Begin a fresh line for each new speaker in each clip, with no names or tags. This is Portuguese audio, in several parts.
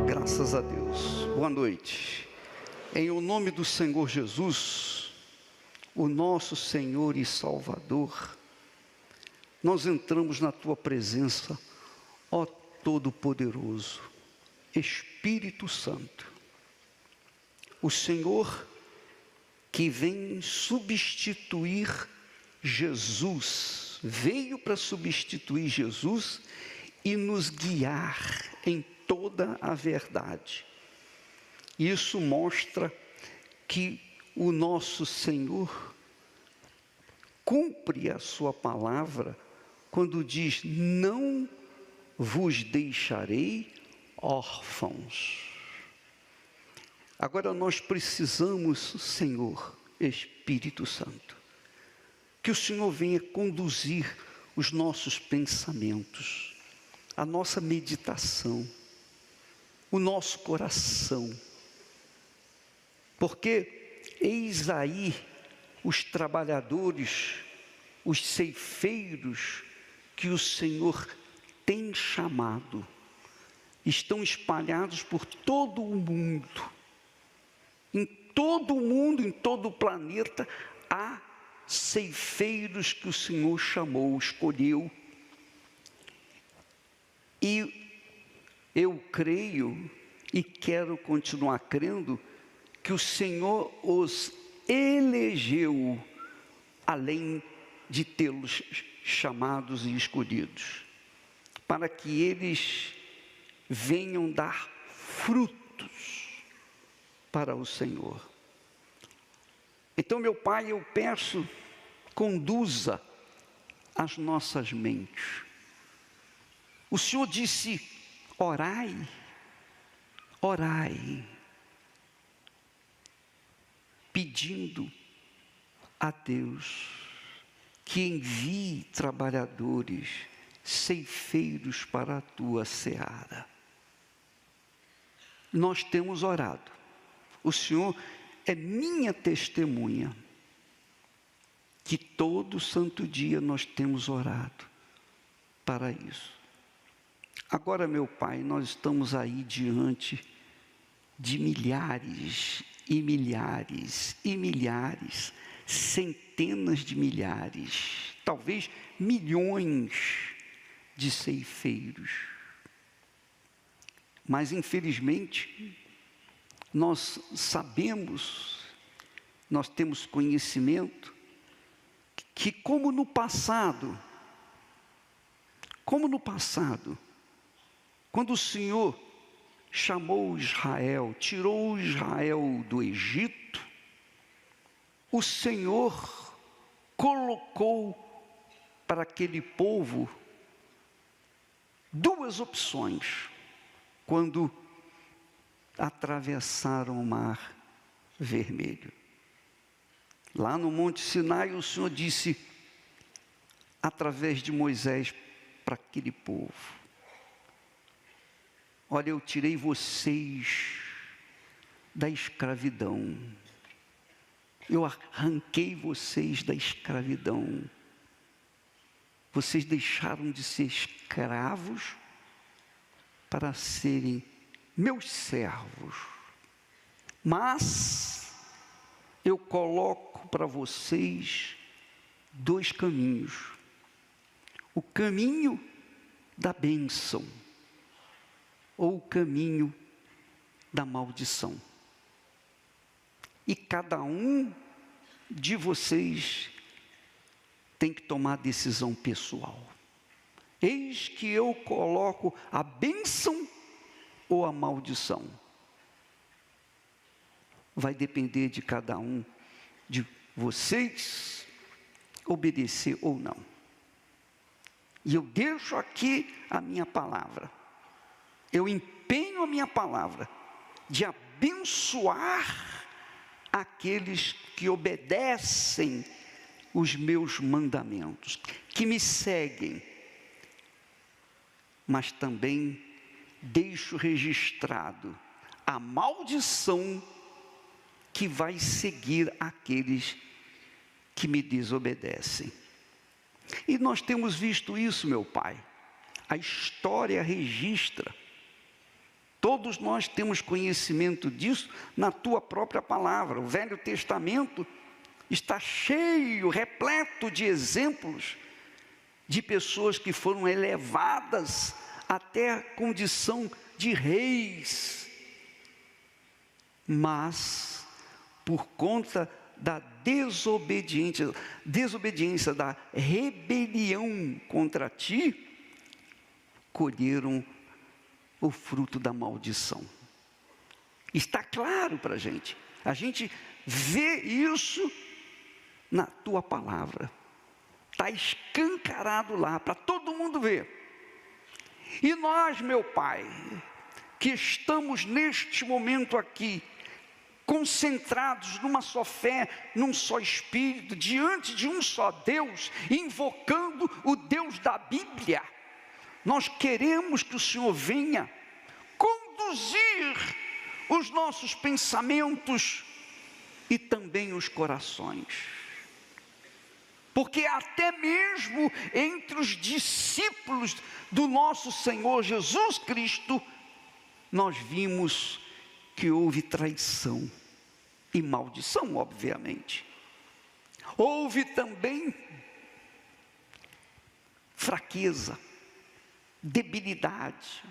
Graças a Deus. Boa noite. Em o nome do Senhor Jesus, o nosso Senhor e Salvador, nós entramos na Tua presença, ó Todo-Poderoso, Espírito Santo. O Senhor que vem substituir Jesus, veio para substituir Jesus e nos guiar em toda a verdade. Isso mostra que o nosso Senhor cumpre a sua palavra quando diz: não vos deixarei órfãos. Agora nós precisamos, Senhor, Espírito Santo, que o Senhor venha conduzir os nossos pensamentos, a nossa meditação, o nosso coração, porque eis aí os trabalhadores, os ceifeiros que o Senhor tem chamado, estão espalhados por todo o mundo. Em todo o mundo, em todo o planeta, há ceifeiros que o Senhor chamou, escolheu. E eu creio e quero continuar crendo que o Senhor os elegeu, além de tê-los chamados e escolhidos, para que eles venham dar frutos para o Senhor. Então, meu Pai, eu peço, conduza as nossas mentes. O Senhor disse: orai, orai, pedindo a Deus que envie trabalhadores, ceifeiros para a tua seara. Nós temos orado. O Senhor é minha testemunha que todo santo dia nós temos orado para isso. Agora, meu Pai, nós estamos aí diante de milhares e milhares e milhares, centenas de milhares, talvez milhões de ceifeiros. Mas, infelizmente, nós sabemos, nós temos conhecimento, que como no passado, quando o Senhor chamou Israel, tirou Israel do Egito, o Senhor colocou para aquele povo duas opções, quando atravessaram o Mar Vermelho. Lá no Monte Sinai, o Senhor disse, através de Moisés, para aquele povo: olha, eu tirei vocês da escravidão, eu arranquei vocês da escravidão, vocês deixaram de ser escravos para serem meus servos, mas eu coloco para vocês dois caminhos: o caminho da bênção ou o caminho da maldição. E cada um de vocês tem que tomar a decisão pessoal. Eis que eu coloco a bênção ou a maldição. Vai depender de cada um de vocês obedecer ou não. E eu deixo aqui a minha palavra. Eu empenho a minha palavra de abençoar aqueles que obedecem os meus mandamentos, que me seguem, mas também deixo registrado a maldição que vai seguir aqueles que me desobedecem. E nós temos visto isso, meu Pai. A história registra Todos nós temos conhecimento disso na tua própria palavra. O Velho Testamento está cheio, repleto de exemplos de pessoas que foram elevadas até a condição de reis, mas por conta da desobediência, da rebelião contra ti, colheram o fruto da maldição. Está claro para a gente vê isso na tua palavra, está escancarado lá, para todo mundo ver. E nós, meu Pai, que estamos neste momento aqui, concentrados numa só fé, num só Espírito, diante de um só Deus, invocando o Deus da Bíblia, nós queremos que o Senhor venha conduzir os nossos pensamentos e também os corações. Porque até mesmo entre os discípulos do nosso Senhor Jesus Cristo, nós vimos que houve traição e maldição, obviamente. Houve também fraqueza, debilidade.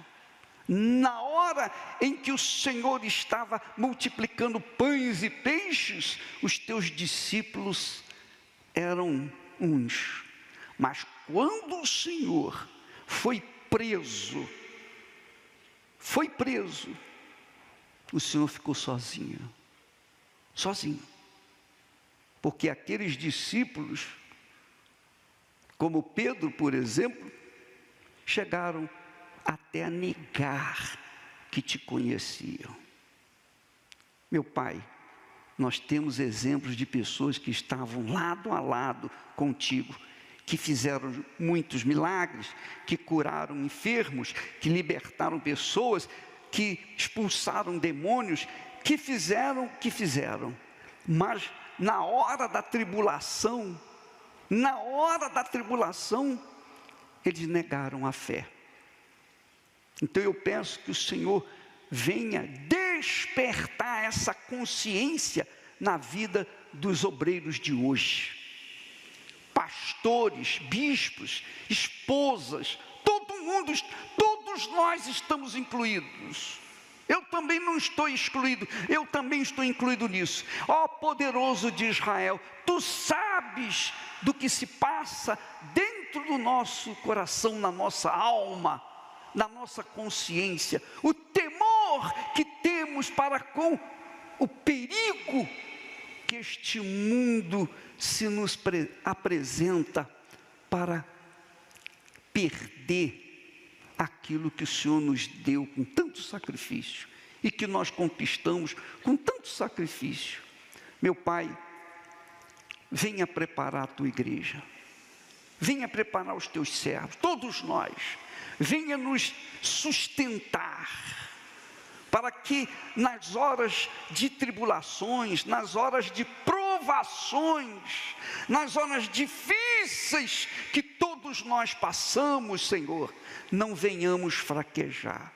Na hora em que o Senhor estava multiplicando pães e peixes, os teus discípulos eram uns. Mas quando o Senhor foi preso, o Senhor ficou sozinho. Porque aqueles discípulos, como Pedro, por exemplo, chegaram até a negar que te conheciam. Meu Pai, nós temos exemplos de pessoas que estavam lado a lado contigo, que fizeram muitos milagres, que curaram enfermos, que libertaram pessoas, que expulsaram demônios, que fizeram, mas na hora da tribulação, eles negaram a fé. Então eu peço que o Senhor venha despertar essa consciência na vida dos obreiros de hoje. Pastores, bispos, esposas, todo mundo, todos nós estamos incluídos. Eu também não estou excluído, eu também estou incluído nisso. Ó poderoso de Israel, tu sabes do que se passa dentro do nosso coração, na nossa alma, na nossa consciência, o temor que temos para com o perigo que este mundo se nos apresenta para perder aquilo que o Senhor nos deu com tanto sacrifício e que nós conquistamos com tanto sacrifício. Meu Pai, venha preparar a tua igreja, venha preparar os teus servos, todos nós, venha nos sustentar, para que nas horas de tribulações, nas horas de provações, nas horas difíceis que todos nós passamos, Senhor, não venhamos fraquejar.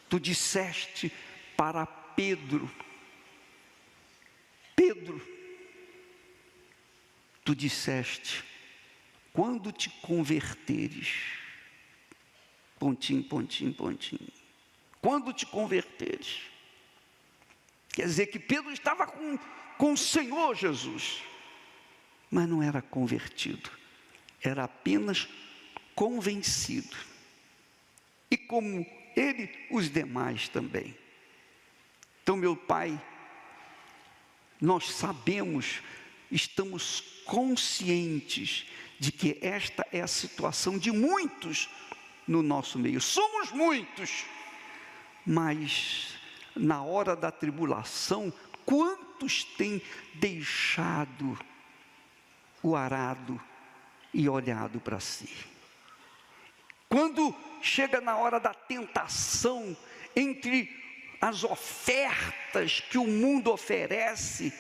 Tu disseste para Pedro, tu disseste, quando te converteres, pontinho, quando te converteres, quer dizer que Pedro estava com o Senhor Jesus, mas não era convertido, era apenas convencido, e como ele, os demais também. Então, meu Pai, nós sabemos, estamos conscientes de que esta é a situação de muitos no nosso meio. Somos muitos, mas na hora da tribulação, quantos têm deixado o arado e olhado para si? Quando chega na hora da tentação, entre as ofertas que o mundo oferece,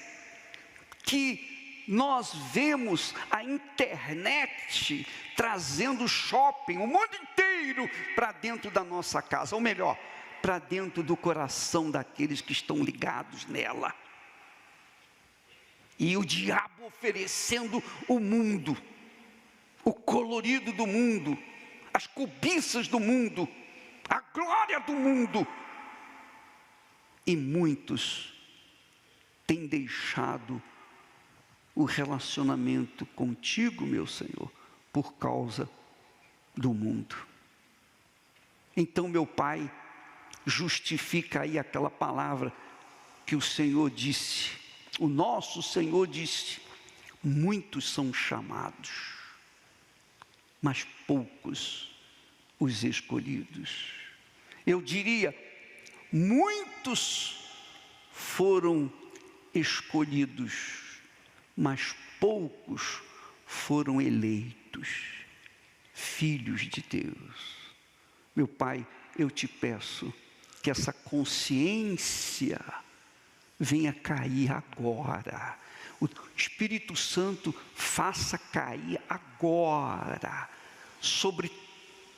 que nós vemos a internet trazendo shopping, o mundo inteiro, para dentro da nossa casa, ou melhor, para dentro do coração daqueles que estão ligados nela. E o diabo oferecendo o mundo, o colorido do mundo, as cobiças do mundo, a glória do mundo. E muitos têm deixado o relacionamento contigo, meu Senhor, por causa do mundo. Então, meu Pai, justifica aí aquela palavra que o Senhor disse, o nosso Senhor disse: muitos são chamados, mas poucos os escolhidos. Eu diria, muitos foram escolhidos, mas poucos foram eleitos, filhos de Deus. Meu Pai, eu te peço que essa consciência venha cair agora. O Espírito Santo faça cair agora sobre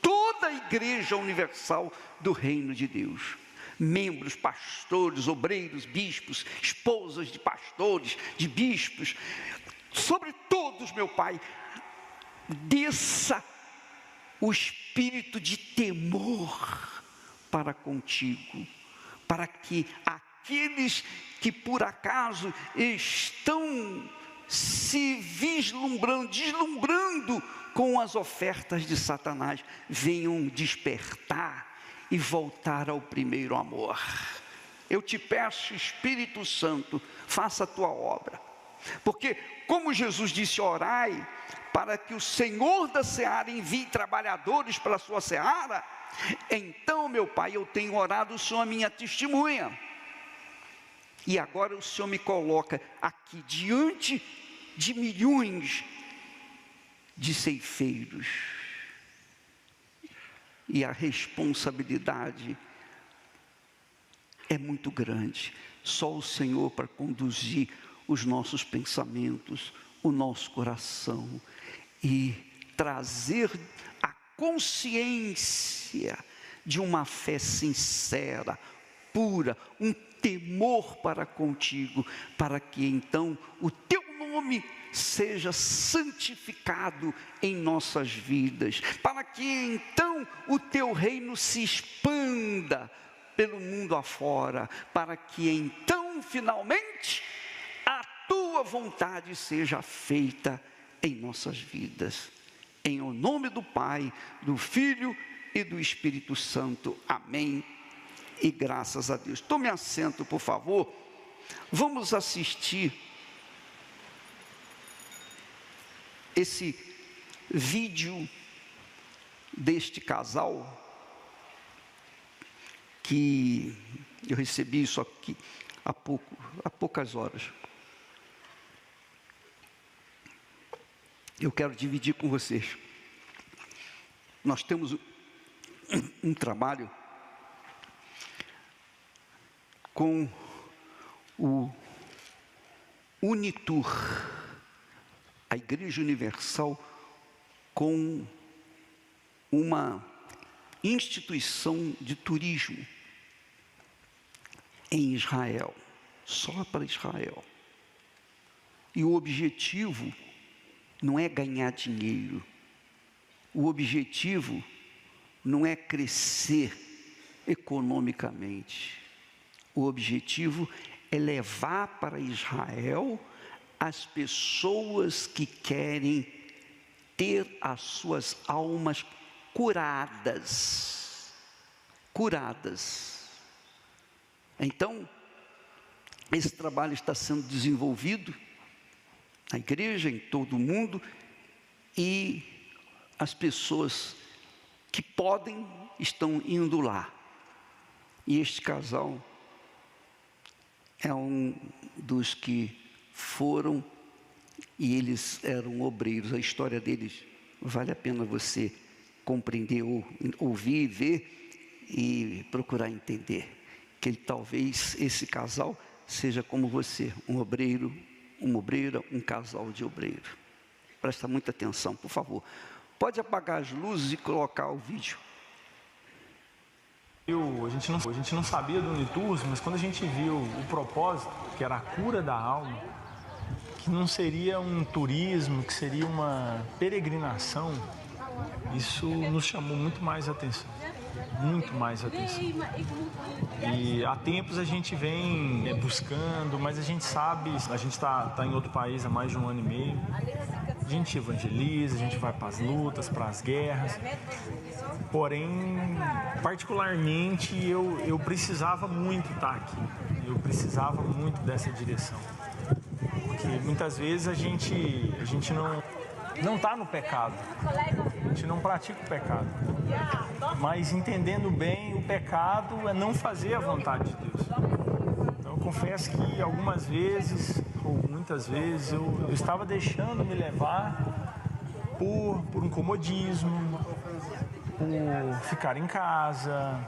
toda a Igreja Universal do Reino de Deus. Membros, pastores, obreiros, bispos, esposas de pastores, de bispos, sobre todos, meu Pai, desça o espírito de temor para contigo, para que aqueles que por acaso estão se deslumbrando com as ofertas de Satanás, venham despertar e voltar ao primeiro amor. Eu te peço, Espírito Santo, faça a tua obra, porque como Jesus disse, orai para que o Senhor da seara envie trabalhadores para a sua seara. Então, meu Pai, eu tenho orado, o Senhor é minha testemunha, e agora o Senhor me coloca aqui diante de milhões de ceifeiros, e a responsabilidade é muito grande. Só o Senhor para conduzir os nossos pensamentos, o nosso coração, e trazer a consciência de uma fé sincera, pura, um temor para contigo, para que então o teu nome seja santificado em nossas vidas, para que então o teu reino se expanda pelo mundo afora, para que então finalmente a tua vontade seja feita em nossas vidas. Em o nome do Pai, do Filho e do Espírito Santo. Amém. E graças a Deus. Tome assento, por favor. Vamos assistir esse vídeo deste casal, que eu recebi isso aqui há poucas horas. Eu quero dividir com vocês. Nós temos um trabalho com o Unitur, a Igreja Universal, com uma instituição de turismo em Israel, só para Israel. E o objetivo não é ganhar dinheiro, o objetivo não é crescer economicamente, o objetivo é levar para Israel as pessoas que querem ter as suas almas curadas. Então, esse trabalho está sendo desenvolvido na igreja, em todo o mundo, e as pessoas que podem estão indo lá. E este casal é um dos que foram, e eles eram obreiros. A história deles vale a pena você compreender, ou ouvir, ver e procurar entender. Que talvez esse casal seja como você, um obreiro, uma obreira, um casal de obreiro. Presta muita atenção, por favor. Pode apagar as luzes e colocar o vídeo.
A gente não sabia do Uniturso, mas quando a gente viu o propósito, que era a cura da alma, que não seria um turismo, que seria uma peregrinação, isso nos chamou muito mais atenção. Muito mais atenção. E há tempos a gente vem buscando, mas a gente sabe, a gente está em outro país há mais de 1 ano e meio, a gente evangeliza, a gente vai para as lutas, para as guerras, porém, particularmente, eu precisava muito estar aqui, eu precisava muito dessa direção, porque muitas vezes a gente não está no pecado, a gente não pratica o pecado, mas entendendo bem o pecado é não fazer a vontade de Deus. Então eu confesso que algumas vezes, ou muitas vezes, eu estava deixando me levar por um comodismo, por ficar em casa,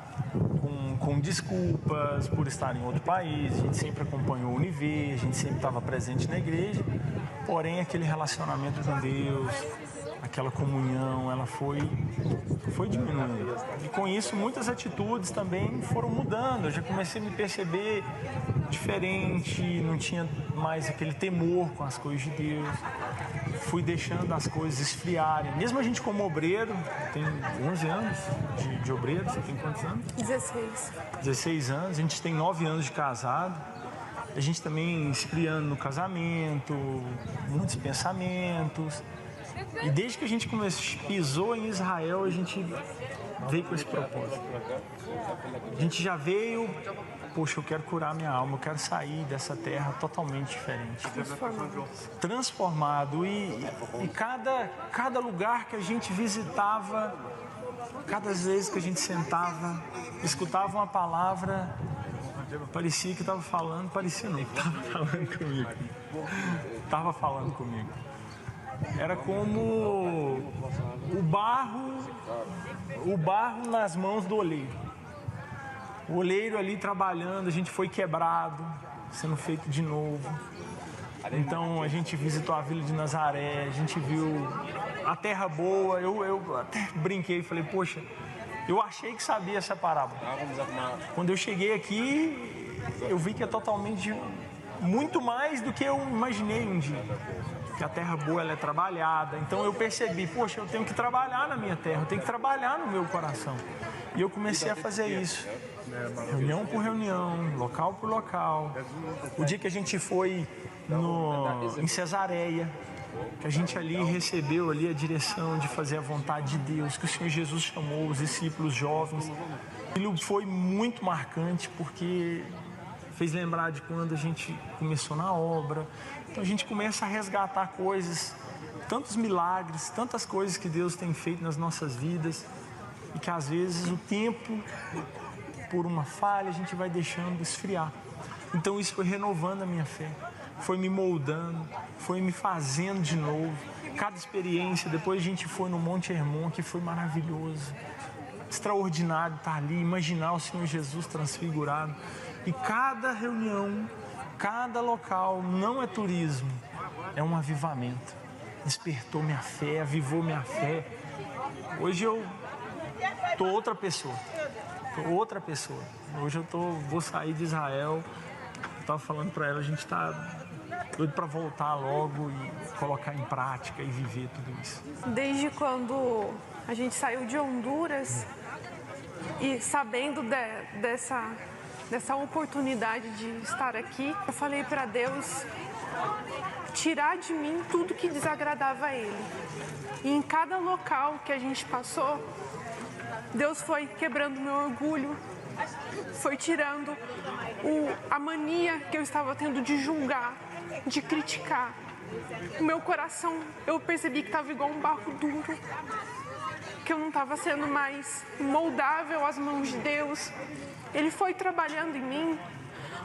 com desculpas, por estar em outro país. A gente sempre acompanhou o Univer, a gente sempre estava presente na igreja, porém aquele relacionamento com Deus, aquela comunhão, ela foi diminuindo. E com isso muitas atitudes também foram mudando. Eu já comecei a me perceber diferente, não tinha mais aquele temor com as coisas de Deus. Fui deixando as coisas esfriarem. Mesmo a gente como obreiro, tem 11 anos de obreiro, você tem quantos anos?
16.
16 anos, a gente tem 9 anos de casado. A gente também esfriando no casamento, muitos pensamentos. E desde que a gente pisou em Israel, a gente veio com esse propósito. A gente já veio, poxa, eu quero curar minha alma, eu quero sair dessa terra totalmente diferente. Transformado. E cada lugar que a gente visitava, cada vez que a gente sentava, escutava uma palavra, parecia que estava falando, parecia não, estava falando comigo. Estava falando comigo. Era como o barro nas mãos do oleiro. O oleiro ali trabalhando, a gente foi quebrado, sendo feito de novo. Então a gente visitou a Vila de Nazaré, a gente viu a terra boa. Eu até brinquei e falei, poxa, eu achei que sabia essa parábola. Quando eu cheguei aqui, eu vi que é totalmente muito mais do que eu imaginei um dia. Que a terra boa, ela é trabalhada. Então eu percebi, poxa, eu tenho que trabalhar na minha terra, eu tenho que trabalhar no meu coração. E eu comecei a fazer isso. Reunião por reunião, local por local. O dia que a gente foi em Cesareia, que a gente ali recebeu ali a direção de fazer a vontade de Deus, que o Senhor Jesus chamou os discípulos jovens. Aquilo foi muito marcante, porque fez lembrar de quando a gente começou na obra. Então a gente começa a resgatar coisas, tantos milagres, tantas coisas que Deus tem feito nas nossas vidas e que às vezes o tempo, por uma falha, a gente vai deixando esfriar. Então isso foi renovando a minha fé, foi me moldando, foi me fazendo de novo. Cada experiência, depois a gente foi no Monte Hermon, que foi maravilhoso, extraordinário estar ali, imaginar o Senhor Jesus transfigurado. E cada reunião, cada local não é turismo, é um avivamento. Despertou minha fé, avivou minha fé. Hoje eu estou outra pessoa. Hoje vou sair de Israel. Eu estava falando para ela, a gente está doido para voltar logo e colocar em prática e viver tudo isso.
Desde quando a gente saiu de Honduras e sabendo dessa oportunidade de estar aqui, eu falei para Deus tirar de mim tudo que desagradava a Ele. E em cada local que a gente passou, Deus foi quebrando meu orgulho, foi tirando a mania que eu estava tendo de julgar, de criticar. O meu coração, eu percebi que estava igual um barro duro, que eu não estava sendo mais moldável às mãos de Deus. Ele foi trabalhando em mim,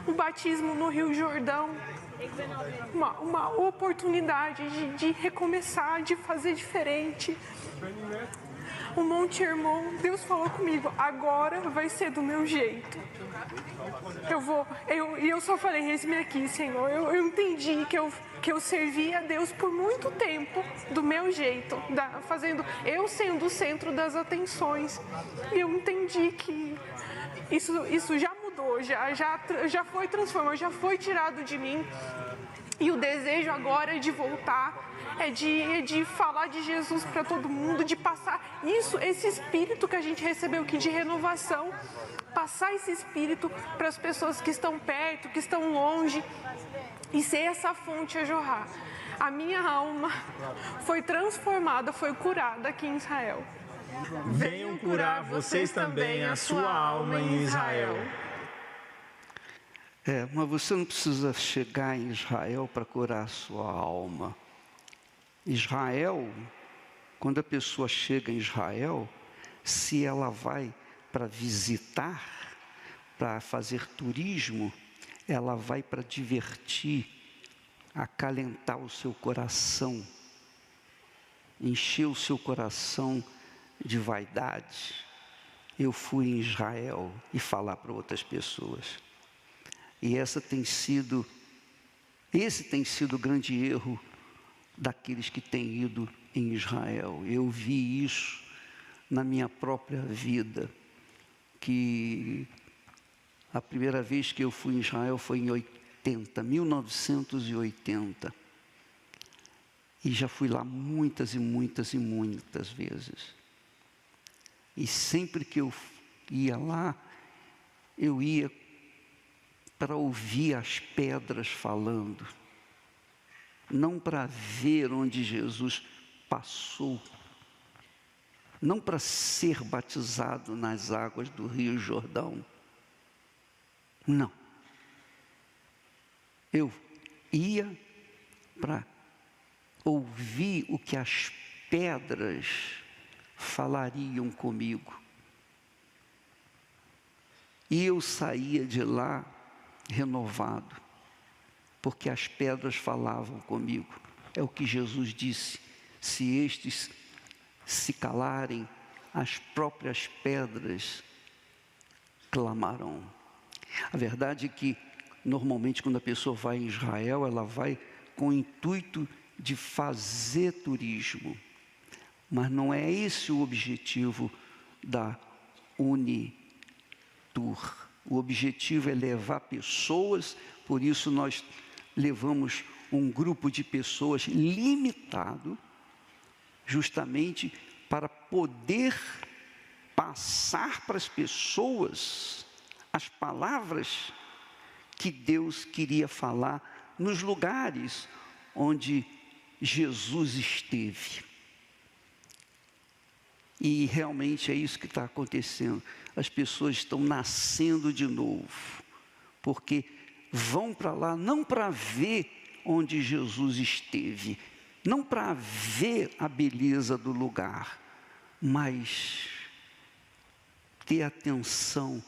o batismo no Rio Jordão, uma oportunidade de recomeçar, de fazer diferente. o Monte Hermon, Deus falou comigo, agora vai ser do meu jeito. E eu só falei, eis-me aqui, Senhor. Eu entendi que eu servi a Deus por muito tempo, do meu jeito, eu sendo o centro das atenções. E eu entendi que isso já mudou, já foi transformado, já foi tirado de mim. E o desejo agora é de voltar, é de falar de Jesus para todo mundo, de passar esse espírito que a gente recebeu aqui de renovação, passar esse espírito para as pessoas que estão perto, que estão longe, e ser essa fonte a jorrar. A minha alma foi transformada, foi curada aqui em Israel.
Venham curar vocês também a sua alma em Israel.
Mas você não precisa chegar em Israel para curar a sua alma. Israel, quando a pessoa chega em Israel, se ela vai para visitar, para fazer turismo, ela vai para divertir, acalentar o seu coração, encher o seu coração de vaidade. Eu fui em Israel e falar para outras pessoas. E esse tem sido o grande erro daqueles que têm ido em Israel. Eu vi isso na minha própria vida, que a primeira vez que eu fui em Israel foi em 1980. E já fui lá muitas e muitas e muitas vezes. E sempre que eu ia lá, eu ia para ouvir as pedras falando, não para ver onde Jesus passou, não para ser batizado nas águas do Rio Jordão, não. Eu ia para ouvir o que as pedras falariam comigo. E eu saía de lá renovado, porque as pedras falavam comigo. É o que Jesus disse: se estes se calarem, as próprias pedras clamarão. A verdade é que, normalmente, quando a pessoa vai em Israel, ela vai com o intuito de fazer turismo, mas não é esse o objetivo da Unitur. O objetivo é levar pessoas, por isso nós levamos um grupo de pessoas limitado, justamente para poder passar para as pessoas as palavras que Deus queria falar nos lugares onde Jesus esteve. E realmente é isso que está acontecendo. As pessoas estão nascendo de novo, porque vão para lá não para ver onde Jesus esteve, não para ver a beleza do lugar, mas ter atenção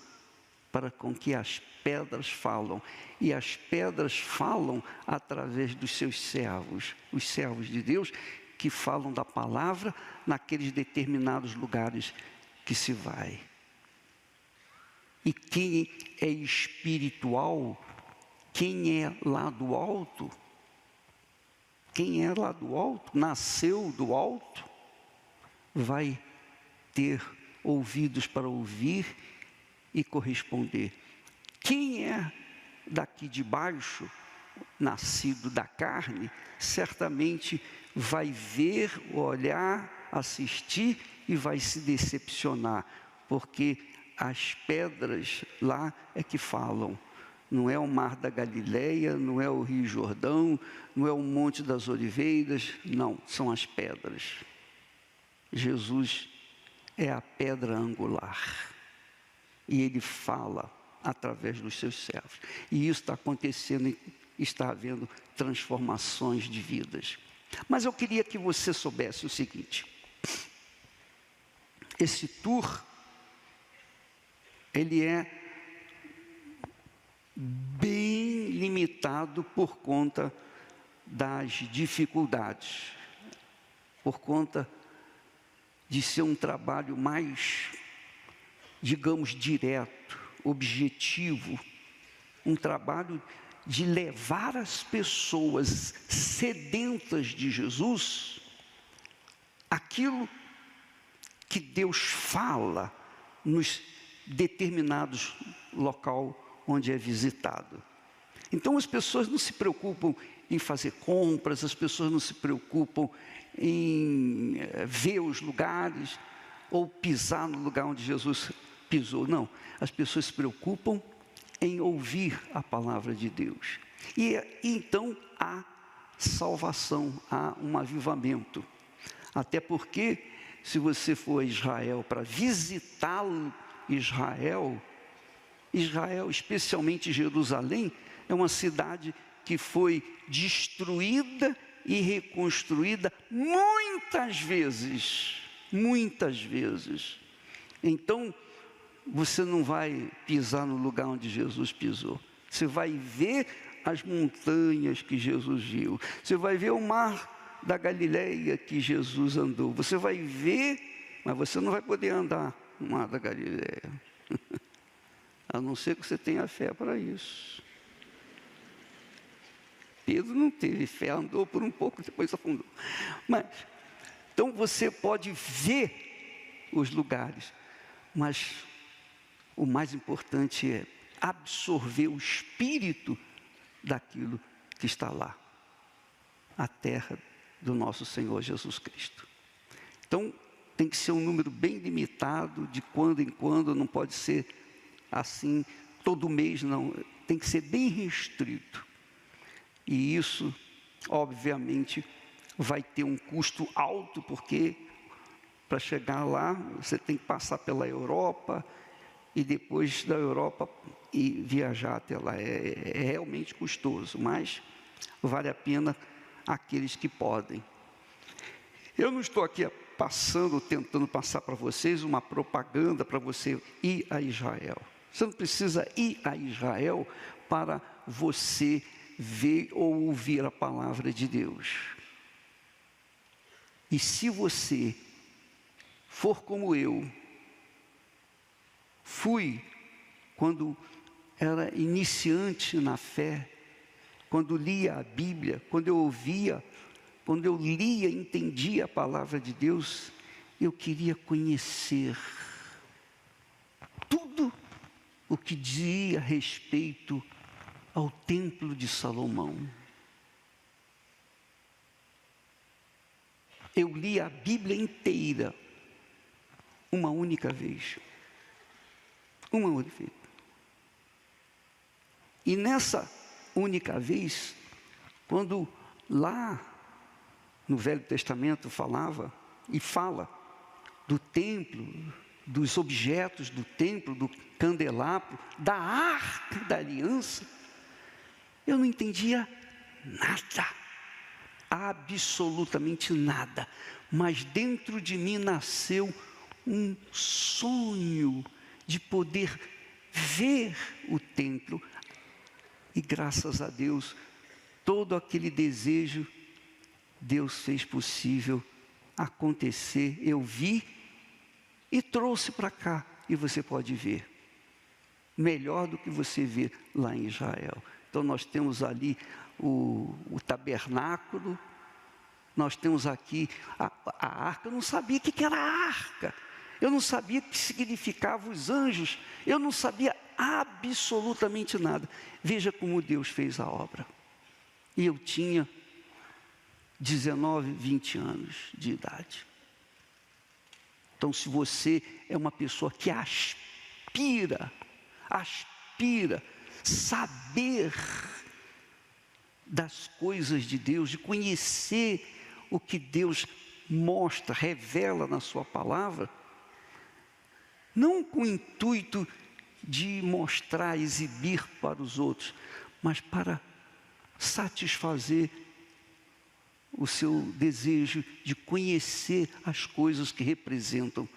para com que as pedras falam. E as pedras falam através dos seus servos, os servos de Deus, que falam da palavra naqueles determinados lugares que se vai. E quem é espiritual, quem é lá do alto, nasceu do alto, vai ter ouvidos para ouvir e corresponder. Quem é daqui de baixo, nascido da carne, certamente vai ver, olhar, assistir e vai se decepcionar, porque as pedras lá é que falam. Não é o Mar da Galileia, não é o Rio Jordão, não é o Monte das Oliveiras, não, são as pedras. Jesus é a pedra angular e Ele fala através dos seus servos. E isso está acontecendo, está havendo transformações de vidas. Mas eu queria que você soubesse o seguinte: esse tour, ele é bem limitado por conta das dificuldades, por conta de ser um trabalho mais, digamos, direto, objetivo, um trabalho de levar as pessoas sedentas de Jesus aquilo que Deus fala nos determinados local onde é visitado. Então as pessoas não se preocupam em fazer compras, as pessoas não se preocupam em ver os lugares ou pisar no lugar onde Jesus pisou. Não, as pessoas se preocupam em ouvir a palavra de Deus. E então há salvação, há um avivamento. Até porque, se você for a Israel para visitá-lo, Israel, especialmente Jerusalém, é uma cidade que foi destruída e reconstruída muitas vezes. Então, você não vai pisar no lugar onde Jesus pisou. Você vai ver as montanhas que Jesus viu. Você vai ver o mar da Galileia que Jesus andou. Você vai ver, mas você não vai poder andar no mar da Galileia. A não ser que você tenha fé para isso. Pedro não teve fé, andou por um pouco, depois afundou. Mas, então você pode ver os lugares, mas o mais importante é absorver o espírito daquilo que está lá, a terra do nosso Senhor Jesus Cristo. Então, tem que ser um número bem limitado, de quando em quando, não pode ser assim, todo mês não, tem que ser bem restrito. E isso, obviamente, vai ter um custo alto, porque para chegar lá, você tem que passar pela Europa, e depois da Europa e viajar até lá. É realmente custoso, mas vale a pena aqueles que podem. Eu não estou aqui tentando passar para vocês uma propaganda para você ir a Israel. Você não precisa ir a Israel para você ver ou ouvir a palavra de Deus. E se você for como eu, fui quando era iniciante na fé, quando lia a Bíblia, quando eu lia e entendia a palavra de Deus, eu queria conhecer tudo o que dizia respeito ao templo de Salomão. Eu li a Bíblia inteira uma única vez. E nessa única vez, quando lá no Velho Testamento fala do templo, dos objetos do templo, do candelabro, da arca da aliança, eu não entendia nada, absolutamente nada, mas dentro de mim nasceu um sonho de poder ver o templo, e graças a Deus, todo aquele desejo, Deus fez possível acontecer. Eu vi e trouxe para cá, e você pode ver, melhor do que você vê lá em Israel. Então nós temos ali o tabernáculo, nós temos aqui a arca. Eu não sabia o que era a arca, eu não sabia o que significavam os anjos, eu não sabia absolutamente nada. Veja como Deus fez a obra. E eu tinha 19, 20 anos de idade. Então, se você é uma pessoa que aspira saber das coisas de Deus, de conhecer o que Deus mostra, revela na sua palavra, não com o intuito de mostrar, exibir para os outros, mas para satisfazer o seu desejo de conhecer as coisas que representam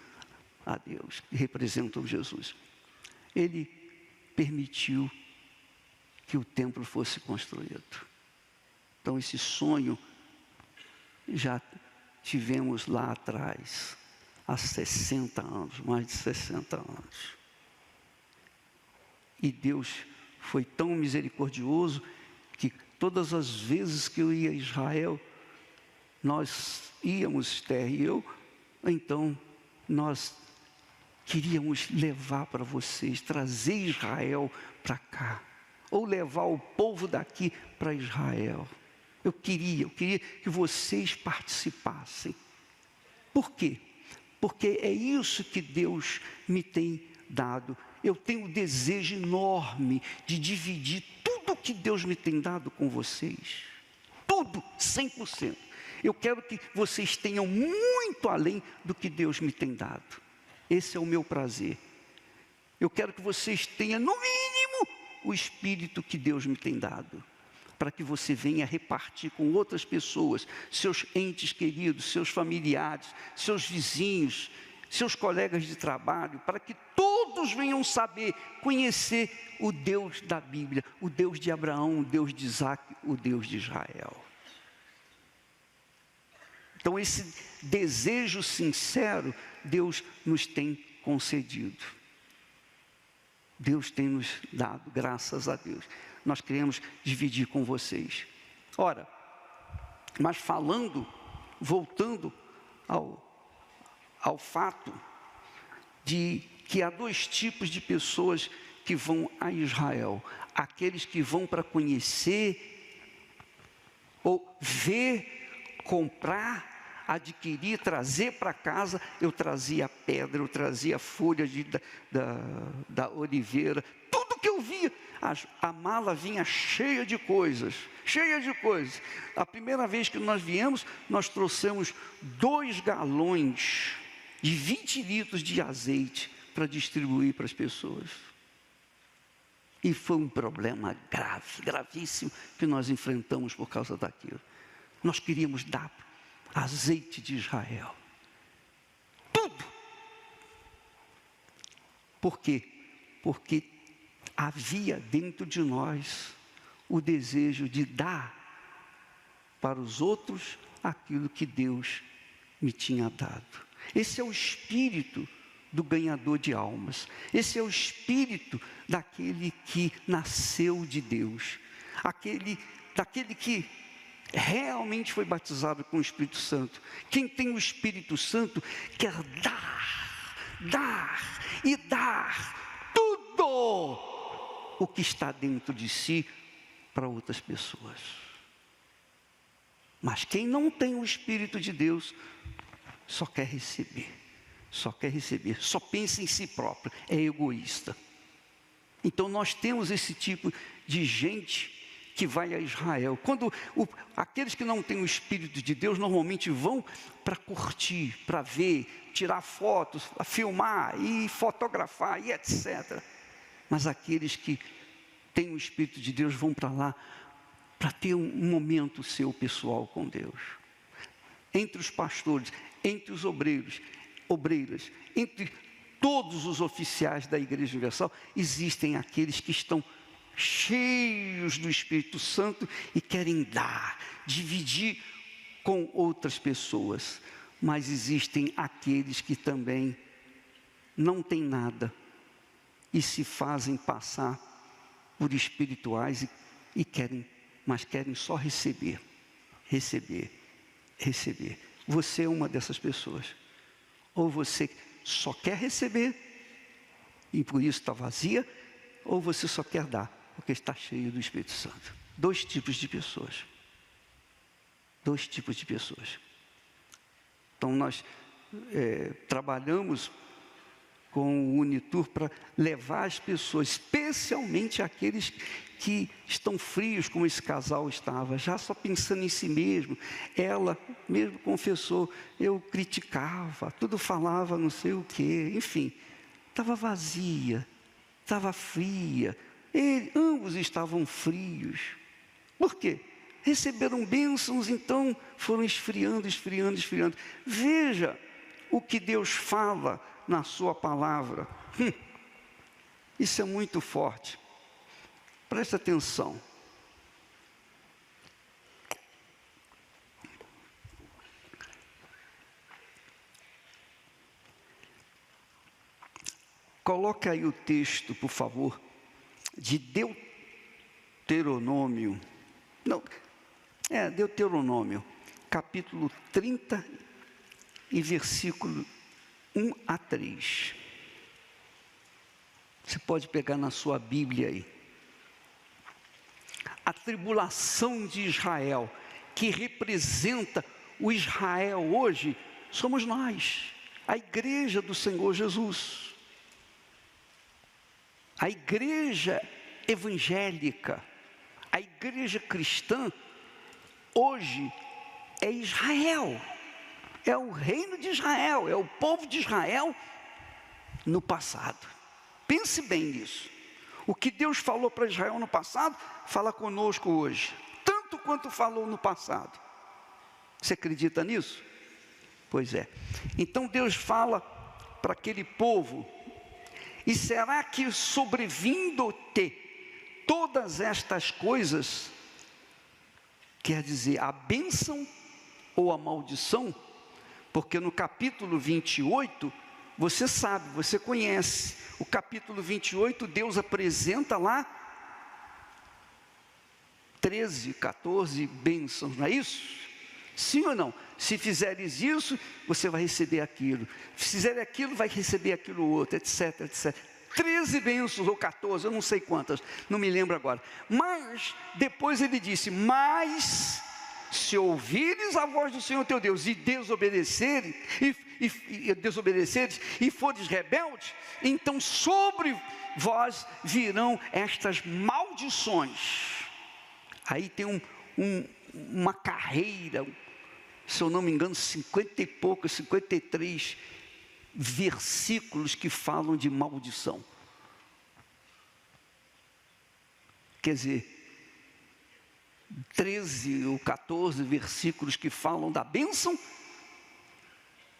a Deus, que representam Jesus. Ele permitiu que o templo fosse construído. Então esse sonho já tivemos lá atrás, há 60 anos, mais de 60 anos. E Deus foi tão misericordioso que todas as vezes que eu ia a Israel, nós íamos, Esther e eu, então nós queríamos levar para vocês, trazer Israel para cá, ou levar o povo daqui para Israel. Eu queria que vocês participassem. Por quê? Porque é isso que Deus me tem dado. Eu tenho um desejo enorme de dividir tudo o que Deus me tem dado com vocês. Tudo, 100%. Eu quero que vocês tenham muito além do que Deus me tem dado. Esse é o meu prazer. Eu quero que vocês tenham, no mínimo, o espírito que Deus me tem dado, para que você venha repartir com outras pessoas, seus entes queridos, seus familiares, seus vizinhos, seus colegas de trabalho, para que todos venham saber, conhecer o Deus da Bíblia, o Deus de Abraão, o Deus de Isaac, o Deus de Israel. Então esse desejo sincero, Deus nos tem concedido. Deus tem nos dado, graças a Deus. Nós queremos dividir com vocês. Ora, mas voltando ao fato de que há dois tipos de pessoas que vão a Israel. Aqueles que vão para conhecer, ou ver, comprar, adquirir, trazer para casa. Eu trazia pedra, eu trazia folha da oliveira, tudo que eu via. A mala vinha cheia de coisas. A primeira vez que nós viemos, nós trouxemos 2 galões de 20 litros de azeite para distribuir para as pessoas. E foi um problema grave, gravíssimo, que nós enfrentamos por causa daquilo. Nós queríamos dar azeite de Israel. Tudo. Por quê? Porque havia dentro de nós o desejo de dar para os outros aquilo que Deus me tinha dado. Esse é o espírito do ganhador de almas. Esse é o espírito daquele que nasceu de Deus. Daquele que realmente foi batizado com o Espírito Santo. Quem tem o Espírito Santo quer dar e dar tudo o que está dentro de si para outras pessoas. Mas quem não tem o Espírito de Deus só quer receber, só pensa em si próprio, é egoísta. Então nós temos esse tipo de gente que vai a Israel. Quando aqueles que não têm o Espírito de Deus normalmente vão para curtir, para ver, tirar fotos, filmar e fotografar e etc. Mas aqueles que têm o Espírito de Deus vão para lá para ter um momento seu pessoal com Deus. Entre os pastores, entre os obreiras, entre todos os oficiais da Igreja Universal, existem aqueles que estão cheios do Espírito Santo e querem dar, dividir com outras pessoas. Mas existem aqueles que também não têm nada e se fazem passar por espirituais e querem só receber. Você é uma dessas pessoas. Ou você só quer receber e por isso está vazia, ou você só quer dar porque está cheio do Espírito Santo. 2 tipos de pessoas. 2 tipos de pessoas. Então nós trabalhamos com o Unitur para levar as pessoas, especialmente aqueles que estão frios, como esse casal estava, já só pensando em si mesmo. Ela mesmo confessou, eu criticava, tudo falava não sei o quê, enfim, estava vazia, estava fria. Ambos estavam frios. Por quê? Receberam bênçãos, então foram esfriando. Veja o que Deus fala na sua palavra. Isso é muito forte. Presta atenção. Coloca aí o texto, por favor, de Deuteronômio. Deuteronômio, capítulo 30 e versículo 1 a 3. Você pode pegar na sua Bíblia aí. A tribulação de Israel, que representa o Israel hoje, somos nós, a igreja do Senhor Jesus. A igreja evangélica, a igreja cristã, hoje é Israel, é o reino de Israel, é o povo de Israel no passado. Pense bem nisso. O que Deus falou para Israel no passado, fala conosco hoje, tanto quanto falou no passado. Você acredita nisso? Pois é. Então Deus fala para aquele povo: e será que sobrevindo-te todas estas coisas, quer dizer, a bênção ou a maldição? Porque no capítulo 28, você sabe, você conhece, o capítulo 28, Deus apresenta lá 13, 14 bênçãos, não é isso? Sim ou não? Se fizeres isso, você vai receber aquilo. Se fizer aquilo, vai receber aquilo outro, etc, etc. 13 bênçãos ou 14, eu não sei quantas, não me lembro agora. Mas, depois ele disse: mas, se ouvires a voz do Senhor teu Deus e desobedeceres, e fores rebeldes, então sobre vós virão estas maldições. Aí tem uma carreira, se eu não me engano, 50 e poucos, 53 versículos que falam de maldição. Quer dizer, 13 ou 14 versículos que falam da bênção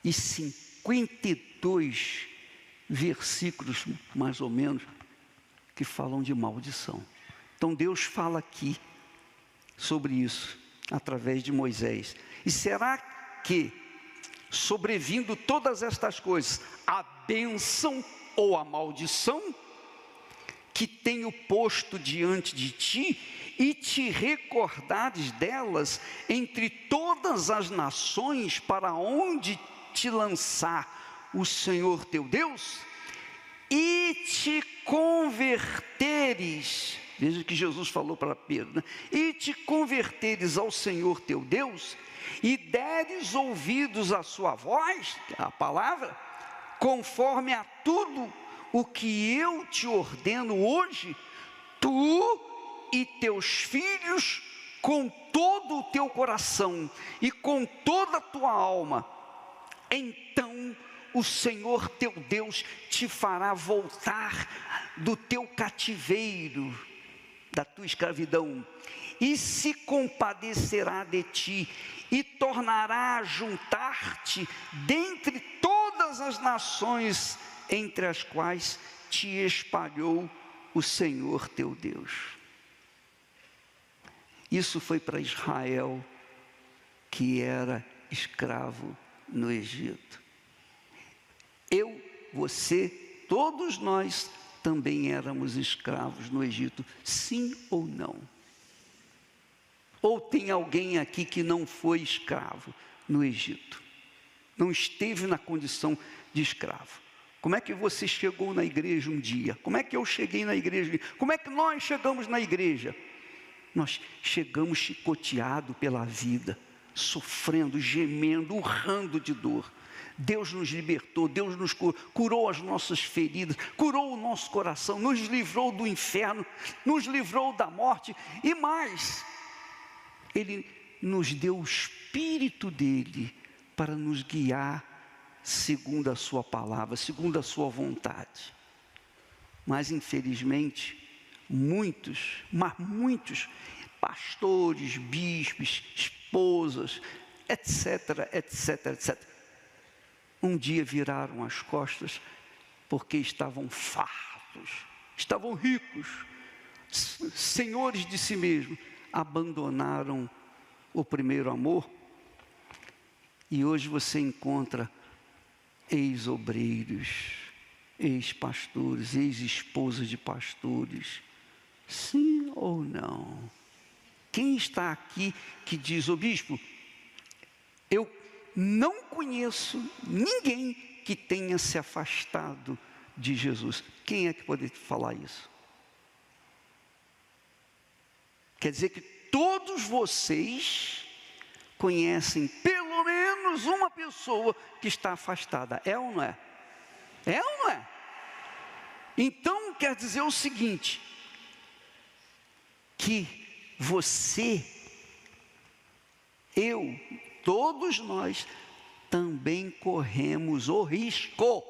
e 52 versículos, mais ou menos, que falam de maldição. Então Deus fala aqui sobre isso, através de Moisés. E será que, sobrevindo todas estas coisas, a bênção ou a maldição que tenho posto diante de ti, e te recordares delas entre todas as nações para onde te lançar o Senhor teu Deus, e te converteres, veja o que Jesus falou para Pedro, né? E te converteres ao Senhor teu Deus, e deres ouvidos à sua voz, a palavra, conforme a tudo o que eu te ordeno hoje, tu e teus filhos, com todo o teu coração e com toda a tua alma, então o Senhor teu Deus te fará voltar do teu cativeiro, da tua escravidão, e se compadecerá de ti, e tornará a juntar-te dentre todas as nações entre as quais te espalhou o Senhor teu Deus. Isso foi para Israel, que era escravo no Egito. Eu, você, todos nós também éramos escravos no Egito, sim ou não? Ou tem alguém aqui que não foi escravo no Egito? Não esteve na condição de escravo? Como é que você chegou na igreja um dia? Como é que eu cheguei na igreja? Como é que nós chegamos na igreja? Nós chegamos chicoteados pela vida, sofrendo, gemendo, urrando de dor. Deus nos libertou, Deus nos curou as nossas feridas, curou o nosso coração, nos livrou do inferno, nos livrou da morte e mais, Ele nos deu o Espírito dEle para nos guiar segundo a sua palavra, segundo a sua vontade. Mas infelizmente, muitos pastores, bispos, esposas, etc, etc, etc, um dia viraram as costas porque estavam fartos, estavam ricos, senhores de si mesmos, abandonaram o primeiro amor, e hoje você encontra ex-obreiros, ex-pastores, ex-esposas de pastores? Sim ou não? Quem está aqui que diz: ô bispo, eu não conheço ninguém que tenha se afastado de Jesus? Quem é que pode falar isso? Quer dizer que todos vocês conhecem pelo menos uma pessoa que está afastada. É ou não é? É ou não é? Então quer dizer o seguinte, que você, eu, todos nós também corremos o risco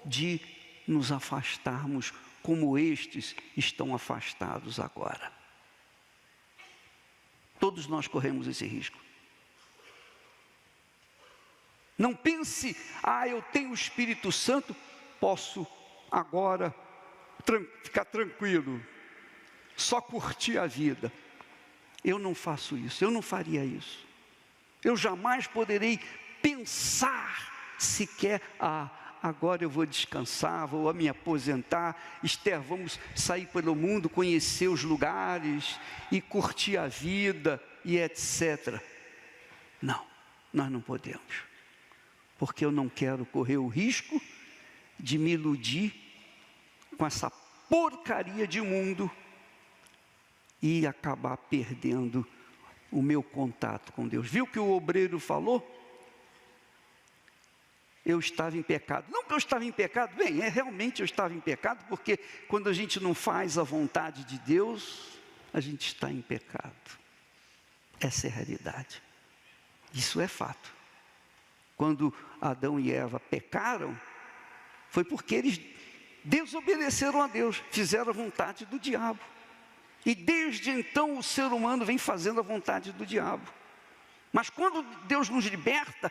de nos afastarmos como estes estão afastados agora. Todos nós corremos esse risco. Não pense: eu tenho o Espírito Santo, posso agora ficar tranquilo, só curtir a vida. Eu não faço isso, eu não faria isso. Eu jamais poderei pensar sequer: agora eu vou descansar, vou me aposentar, Esther, vamos sair pelo mundo, conhecer os lugares e curtir a vida e etc. Não, nós não podemos, porque eu não quero correr o risco de me iludir com essa porcaria de mundo e acabar perdendo o meu contato com Deus. Viu o que o obreiro falou? Eu estava em pecado. Não que eu estava em pecado, realmente eu estava em pecado, porque quando a gente não faz a vontade de Deus, a gente está em pecado. Essa é a realidade. Isso é fato. Quando Adão e Eva pecaram, foi porque eles desobedeceram a Deus, fizeram a vontade do diabo. E desde então o ser humano vem fazendo a vontade do diabo. Mas quando Deus nos liberta,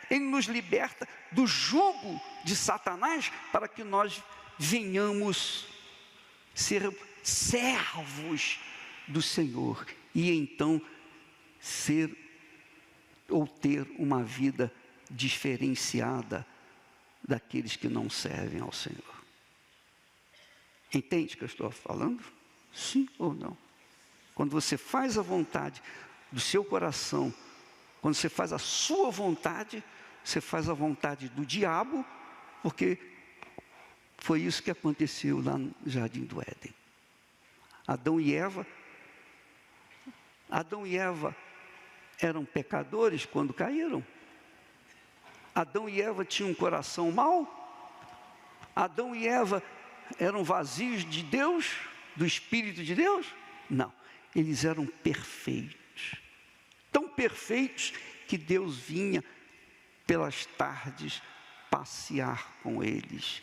Ele nos liberta do jugo de Satanás, para que nós venhamos ser servos do Senhor, e então ser ou ter uma vida diferenciada daqueles que não servem ao Senhor. Entende o que eu estou falando? Sim ou não? Quando você faz a vontade do seu coração, quando você faz a sua vontade, você faz a vontade do diabo, porque foi isso que aconteceu lá no Jardim do Éden. Adão e Eva eram pecadores quando caíram. Adão e Eva tinham um coração mau. Adão e Eva eram vazios de Deus, do Espírito de Deus? Não, eles eram perfeitos. Tão perfeitos que Deus vinha pelas tardes passear com eles.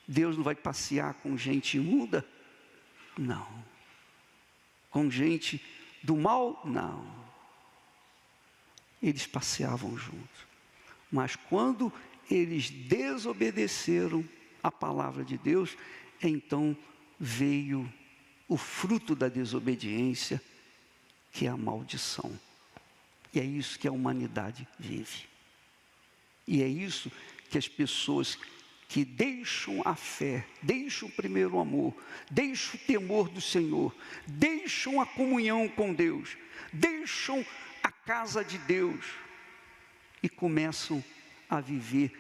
Deus não vai passear com gente imunda? Não. Com gente do mal? Não. Eles passeavam juntos. Mas quando eles desobedeceram a palavra de Deus, então veio o fruto da desobediência, que é a maldição. E é isso que a humanidade vive. E é isso que as pessoas que deixam a fé, deixam o primeiro amor, deixam o temor do Senhor, deixam a comunhão com Deus, deixam a casa de Deus e começam a viver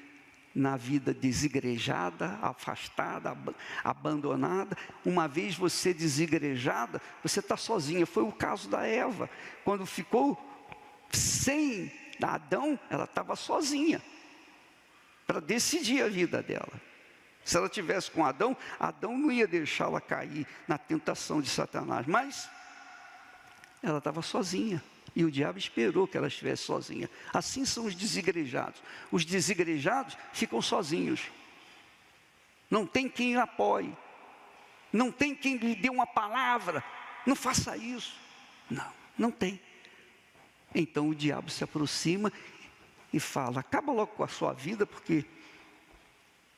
na vida desigrejada, afastada, abandonada. Uma vez você desigrejada, você está sozinha. Foi o caso da Eva. Quando ficou sem Adão, ela estava sozinha para decidir a vida dela. Se ela tivesse com Adão, Adão não ia deixá-la cair na tentação de Satanás, mas ela estava sozinha, e o diabo esperou que ela estivesse sozinha. Assim são os desigrejados. Os desigrejados ficam sozinhos, não tem quem apoie, não tem quem lhe dê uma palavra: não faça isso. Não tem. Então o diabo se aproxima e fala: acaba logo com a sua vida, porque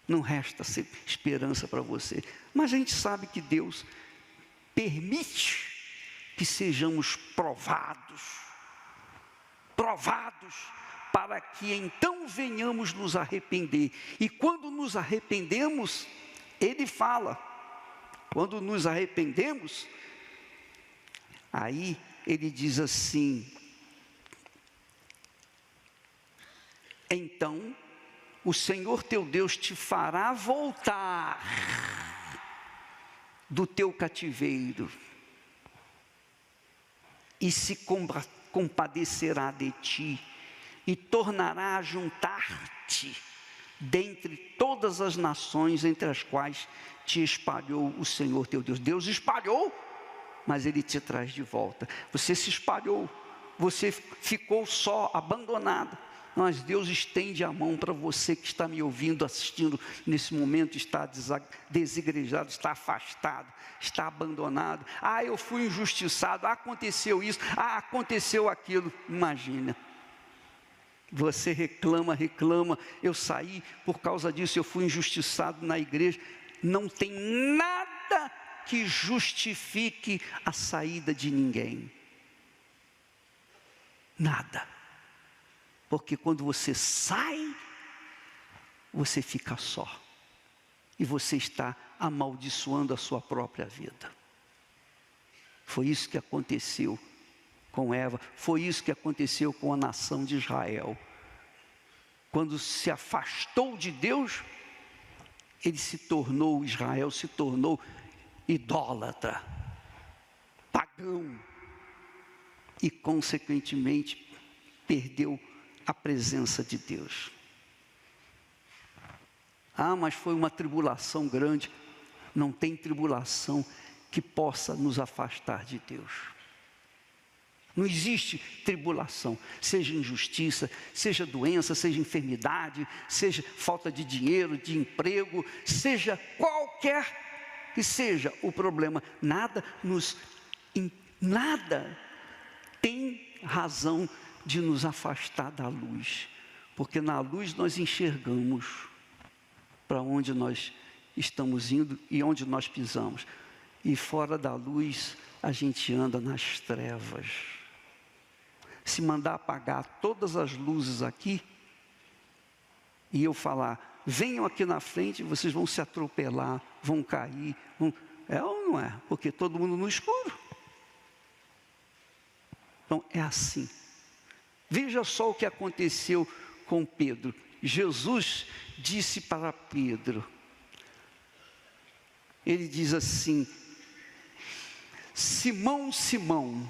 não resta esperança para você. Mas a gente sabe que Deus permite que sejamos provados para que então venhamos nos arrepender. E quando nos arrependemos, ele fala, quando nos arrependemos, aí ele diz assim: então o Senhor teu Deus te fará voltar do teu cativeiro e se compadecerá de ti e tornará a juntar-te dentre todas as nações entre as quais te espalhou o Senhor teu Deus. Deus espalhou, mas ele te traz de volta. Você se espalhou, você ficou só, abandonado. Mas Deus estende a mão para você que está me ouvindo, assistindo nesse momento, está desigrejado, está afastado, está abandonado. Eu fui injustiçado, aconteceu isso, aconteceu aquilo. Imagina, você reclama, eu saí por causa disso, eu fui injustiçado na igreja. Não tem nada que justifique a saída de ninguém. Nada. Porque quando você sai, você fica só. E você está amaldiçoando a sua própria vida. Foi isso que aconteceu com Eva. Foi isso que aconteceu com a nação de Israel. Quando se afastou de Deus, Israel se tornou idólatra, pagão. E consequentemente perdeu a presença de Deus. Mas foi uma tribulação grande. Não tem tribulação que possa nos afastar de Deus. Não existe tribulação, seja injustiça, seja doença, seja enfermidade, seja falta de dinheiro, de emprego, seja qualquer que seja o problema. Nada tem razão de nos afastar da luz, porque na luz nós enxergamos para onde nós estamos indo e onde nós pisamos, e fora da luz a gente anda nas trevas. Se mandar apagar todas as luzes aqui, e eu falar, venham aqui na frente, vocês vão se atropelar, vão cair, é ou não é? Porque todo mundo no escuro. Então é assim. Veja só o que aconteceu com Pedro. Jesus disse para Pedro, ele diz assim: Simão, Simão,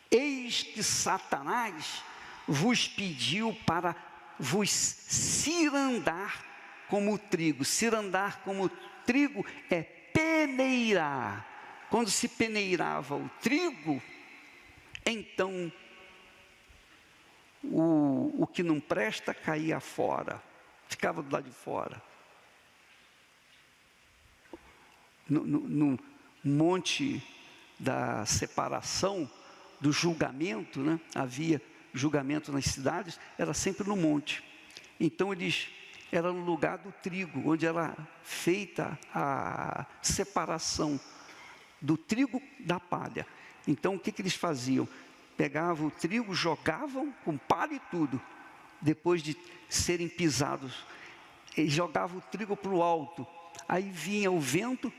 eis que Satanás vos pediu para vos cirandar como trigo. Cirandar como trigo é peneirar. Quando se peneirava o trigo, então o que não presta caía fora, ficava do lado de fora. No monte da separação, do julgamento, né? Havia julgamento nas cidades, era sempre no monte. Então era no lugar do trigo, onde era feita a separação do trigo da palha. Então o que eles faziam? Pegavam o trigo, jogavam com palha e tudo. Depois de serem pisados, eles jogavam o trigo para o alto. Aí vinha o vento,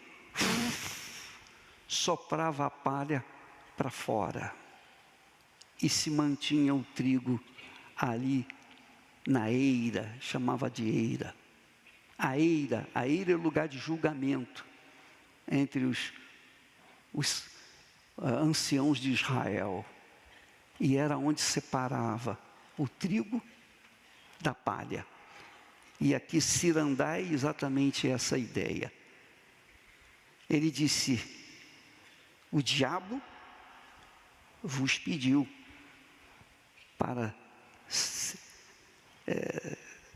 soprava a palha para fora. E se mantinha o trigo ali na eira, chamava de eira. A eira é o lugar de julgamento entre os anciãos de Israel. E era onde separava o trigo da palha. E aqui cirandar é exatamente essa ideia. Ele disse: o diabo vos pediu para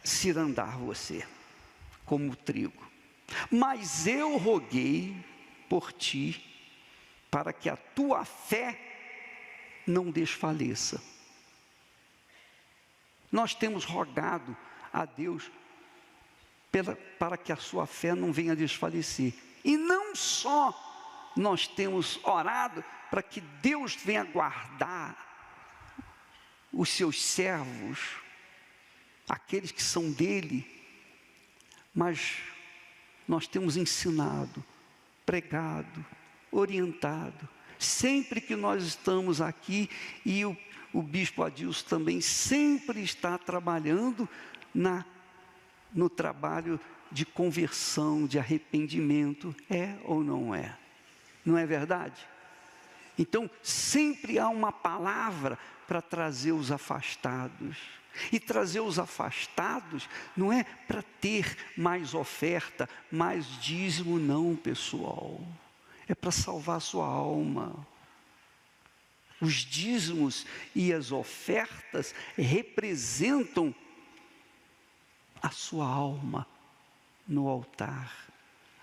cirandar você como trigo. Mas eu roguei por ti para que a tua fé não desfaleça. Nós temos rogado a Deus para que a sua fé não venha desfalecer. E não só nós temos orado para que Deus venha guardar os seus servos, aqueles que são dele, mas nós temos ensinado, pregado, orientado, sempre que nós estamos aqui, e o bispo Adilson também sempre está trabalhando no trabalho de conversão, de arrependimento, é ou não é? Não é verdade? Então, sempre há uma palavra para trazer os afastados. E trazer os afastados não é para ter mais oferta, mais dízimo, não, pessoal. É para salvar a sua alma. Os dízimos e as ofertas representam a sua alma no altar.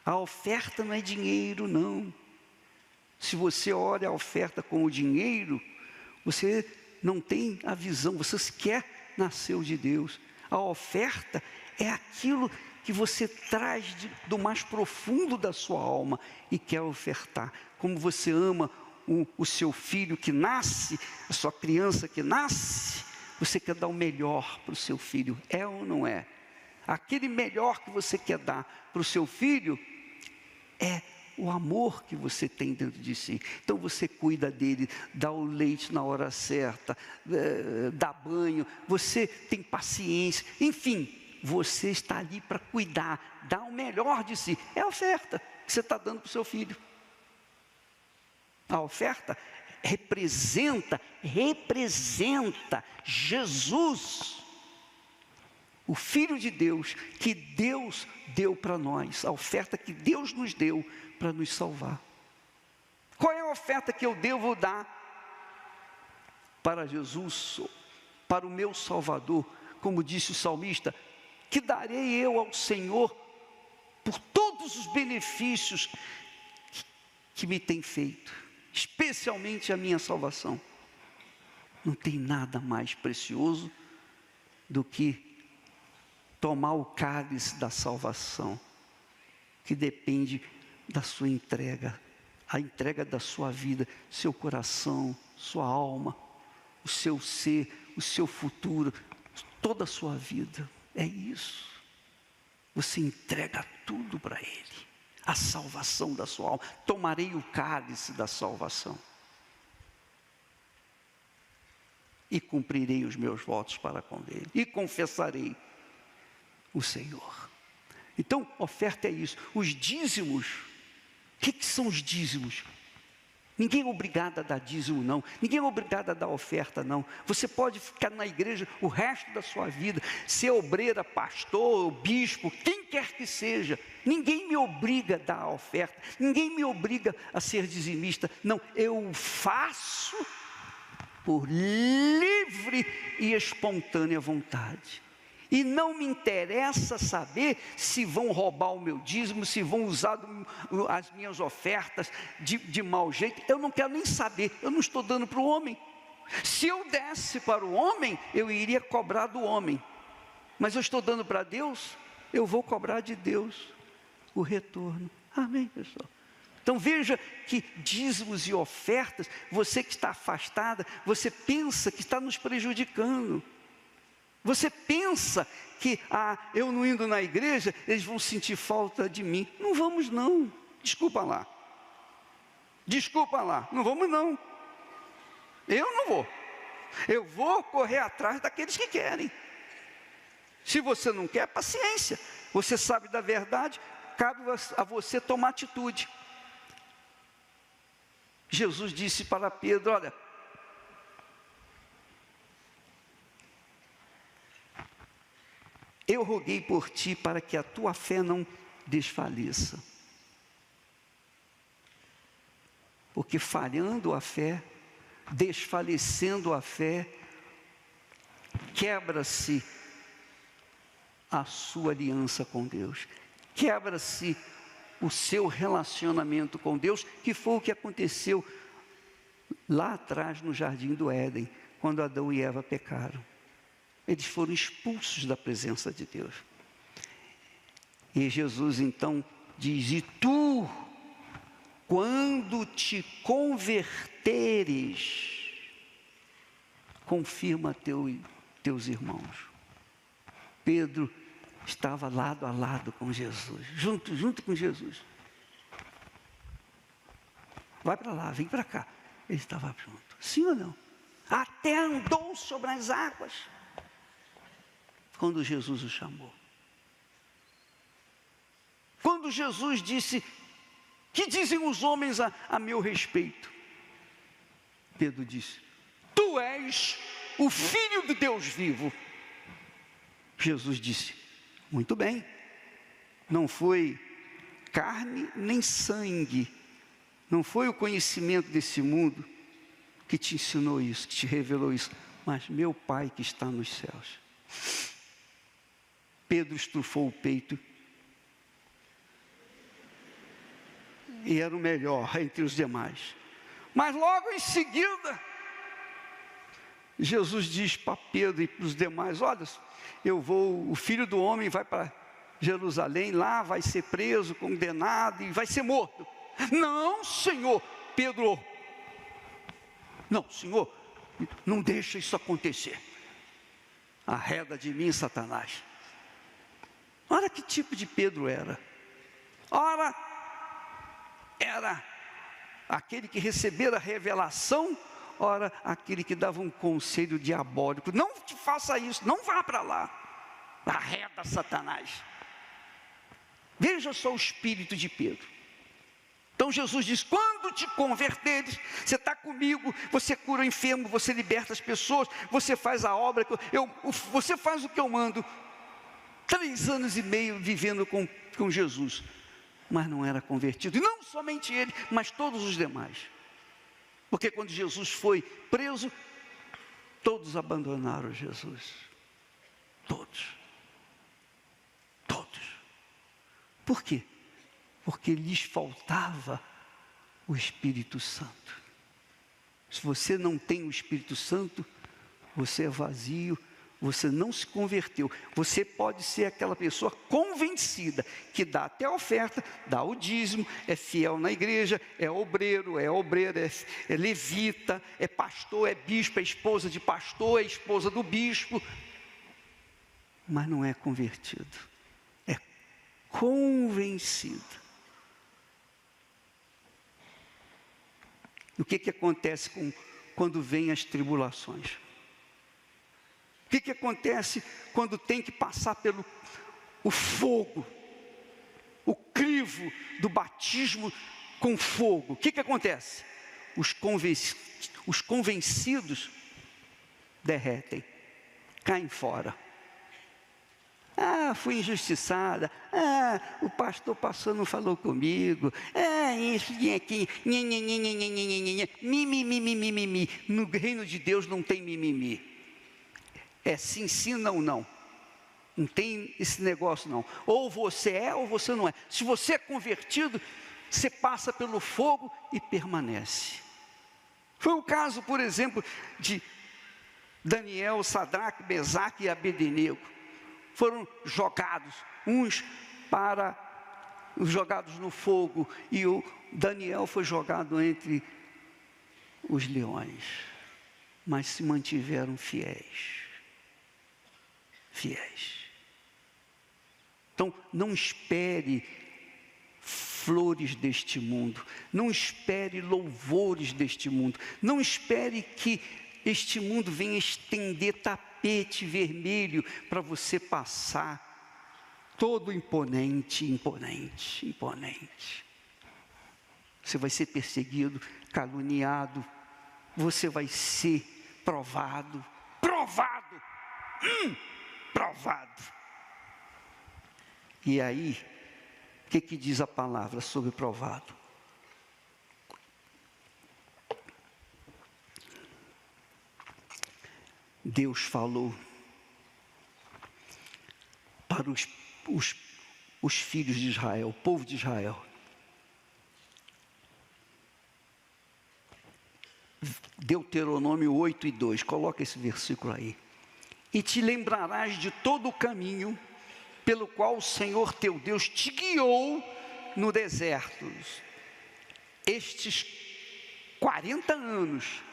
A oferta não é dinheiro, não. Se você olha a oferta com o dinheiro, você não tem a visão, você sequer nasceu de Deus. A oferta é aquilo que você traz do mais profundo da sua alma e quer ofertar. Como você ama o seu filho que nasce, a sua criança que nasce, você quer dar o melhor para o seu filho, é ou não é? Aquele melhor que você quer dar para o seu filho é o amor que você tem dentro de si. Então você cuida dele, dá o leite na hora certa, dá banho, você tem paciência, enfim, você está ali para cuidar, dar o melhor de si. É a oferta que você está dando para o seu filho. A oferta representa Jesus, o Filho de Deus, que Deus deu para nós, a oferta que Deus nos deu para nos salvar. Qual é a oferta que eu devo dar para Jesus, para o meu Salvador? Como disse o salmista, que darei eu ao Senhor por todos os benefícios que me tem feito, especialmente a minha salvação. Não tem nada mais precioso do que tomar o cálice da salvação, que depende da sua entrega, a entrega da sua vida, seu coração, sua alma, o seu ser, o seu futuro, toda a sua vida. É isso. Você entrega tudo para Ele, a salvação da sua alma. Tomarei o cálice da salvação e cumprirei os meus votos para com Ele, e confessarei o Senhor. Então, oferta é isso. Os dízimos, o que são os dízimos? Ninguém é obrigado a dar dízimo, não. Ninguém é obrigado a dar oferta, não. Você pode ficar na igreja o resto da sua vida, ser obreira, pastor, bispo, quem quer que seja. Ninguém me obriga a dar a oferta, ninguém me obriga a ser dizimista. Não, eu faço por livre e espontânea vontade. E não me interessa saber se vão roubar o meu dízimo, se vão usar as minhas ofertas de mau jeito. Eu não quero nem saber, eu não estou dando para o homem. Se eu desse para o homem, eu iria cobrar do homem. Mas eu estou dando para Deus, eu vou cobrar de Deus o retorno. Amém, pessoal? Então veja que dízimos e ofertas, você que está afastada, você pensa que está nos prejudicando. Você pensa que, eu não indo na igreja, eles vão sentir falta de mim. Não vamos não, desculpa lá, não vamos não. Eu não vou, eu vou correr atrás daqueles que querem. Se você não quer, paciência, você sabe da verdade, cabe a você tomar atitude. Jesus disse para Pedro, olha, eu roguei por ti para que a tua fé não desfaleça. Porque falhando a fé, desfalecendo a fé, quebra-se a sua aliança com Deus. Quebra-se o seu relacionamento com Deus, que foi o que aconteceu lá atrás no Jardim do Éden, quando Adão e Eva pecaram. Eles foram expulsos da presença de Deus. E Jesus então diz, e tu, quando te converteres, confirma teus irmãos. Pedro estava lado a lado com Jesus, junto com Jesus. Vai para lá, vem para cá. Ele estava junto, sim ou não? Até andou sobre as águas, quando Jesus o chamou. Quando Jesus disse, que dizem os homens a meu respeito? Pedro disse, tu és o Filho de Deus vivo. Jesus disse, muito bem, não foi carne nem sangue, não foi o conhecimento desse mundo que te ensinou isso, que te revelou isso, mas meu Pai que está nos céus. Pedro estufou o peito e era o melhor entre os demais. Mas logo em seguida, Jesus diz para Pedro e para os demais, olha, o Filho do Homem vai para Jerusalém, lá vai ser preso, condenado e vai ser morto. Não, Senhor. Pedro, não, Senhor, não deixa isso acontecer. Arreda de mim, Satanás. Olha que tipo de Pedro era. Ora, era aquele que recebera a revelação, ora, aquele que dava um conselho diabólico. Não te faça isso, não vá para lá. Arreda, Satanás. Veja só o espírito de Pedro. Então Jesus diz, quando te converteres, você está comigo, você cura o enfermo, você liberta as pessoas, você faz a obra, você faz o que eu mando. 3 anos e meio vivendo com Jesus, mas não era convertido. E não somente ele, mas todos os demais. Porque quando Jesus foi preso, todos abandonaram Jesus. Todos. Por quê? Porque lhes faltava o Espírito Santo. Se você não tem o Espírito Santo, você é vazio, você não se converteu. Você pode ser aquela pessoa convencida, que dá até a oferta, dá o dízimo, é fiel na igreja, é obreiro, é levita, é pastor, é bispo, é esposa de pastor, é esposa do bispo, mas não é convertido, é convencido. O que acontece quando vêm as tribulações? O que acontece quando tem que passar pelo o fogo, o crivo do batismo com fogo? O que acontece? Os convencidos derretem, caem fora. Fui injustiçada. O pastor passou, não falou comigo. Isso aqui. Mimimi. No reino de Deus não tem mimimi. É sim, sim, não, não. Não tem esse negócio não. Ou você é ou você não é. Se você é convertido, você passa pelo fogo e permanece. Foi o caso, por exemplo, de Daniel, Sadraque, Mesaque e Abednego. Foram jogados, jogados no fogo, e o Daniel foi jogado entre os leões, mas se mantiveram fiéis. Então, não espere flores deste mundo, não espere louvores deste mundo, não espere que este mundo venha estender tapete vermelho para você passar, todo imponente. Você vai ser perseguido, caluniado, você vai ser provado. E aí, o que diz a palavra sobre provado? Deus falou para os filhos de Israel, o povo de Israel. Deuteronômio 8:2, coloca esse versículo aí. E te lembrarás de todo o caminho pelo qual o Senhor teu Deus te guiou no deserto, estes 40 anos,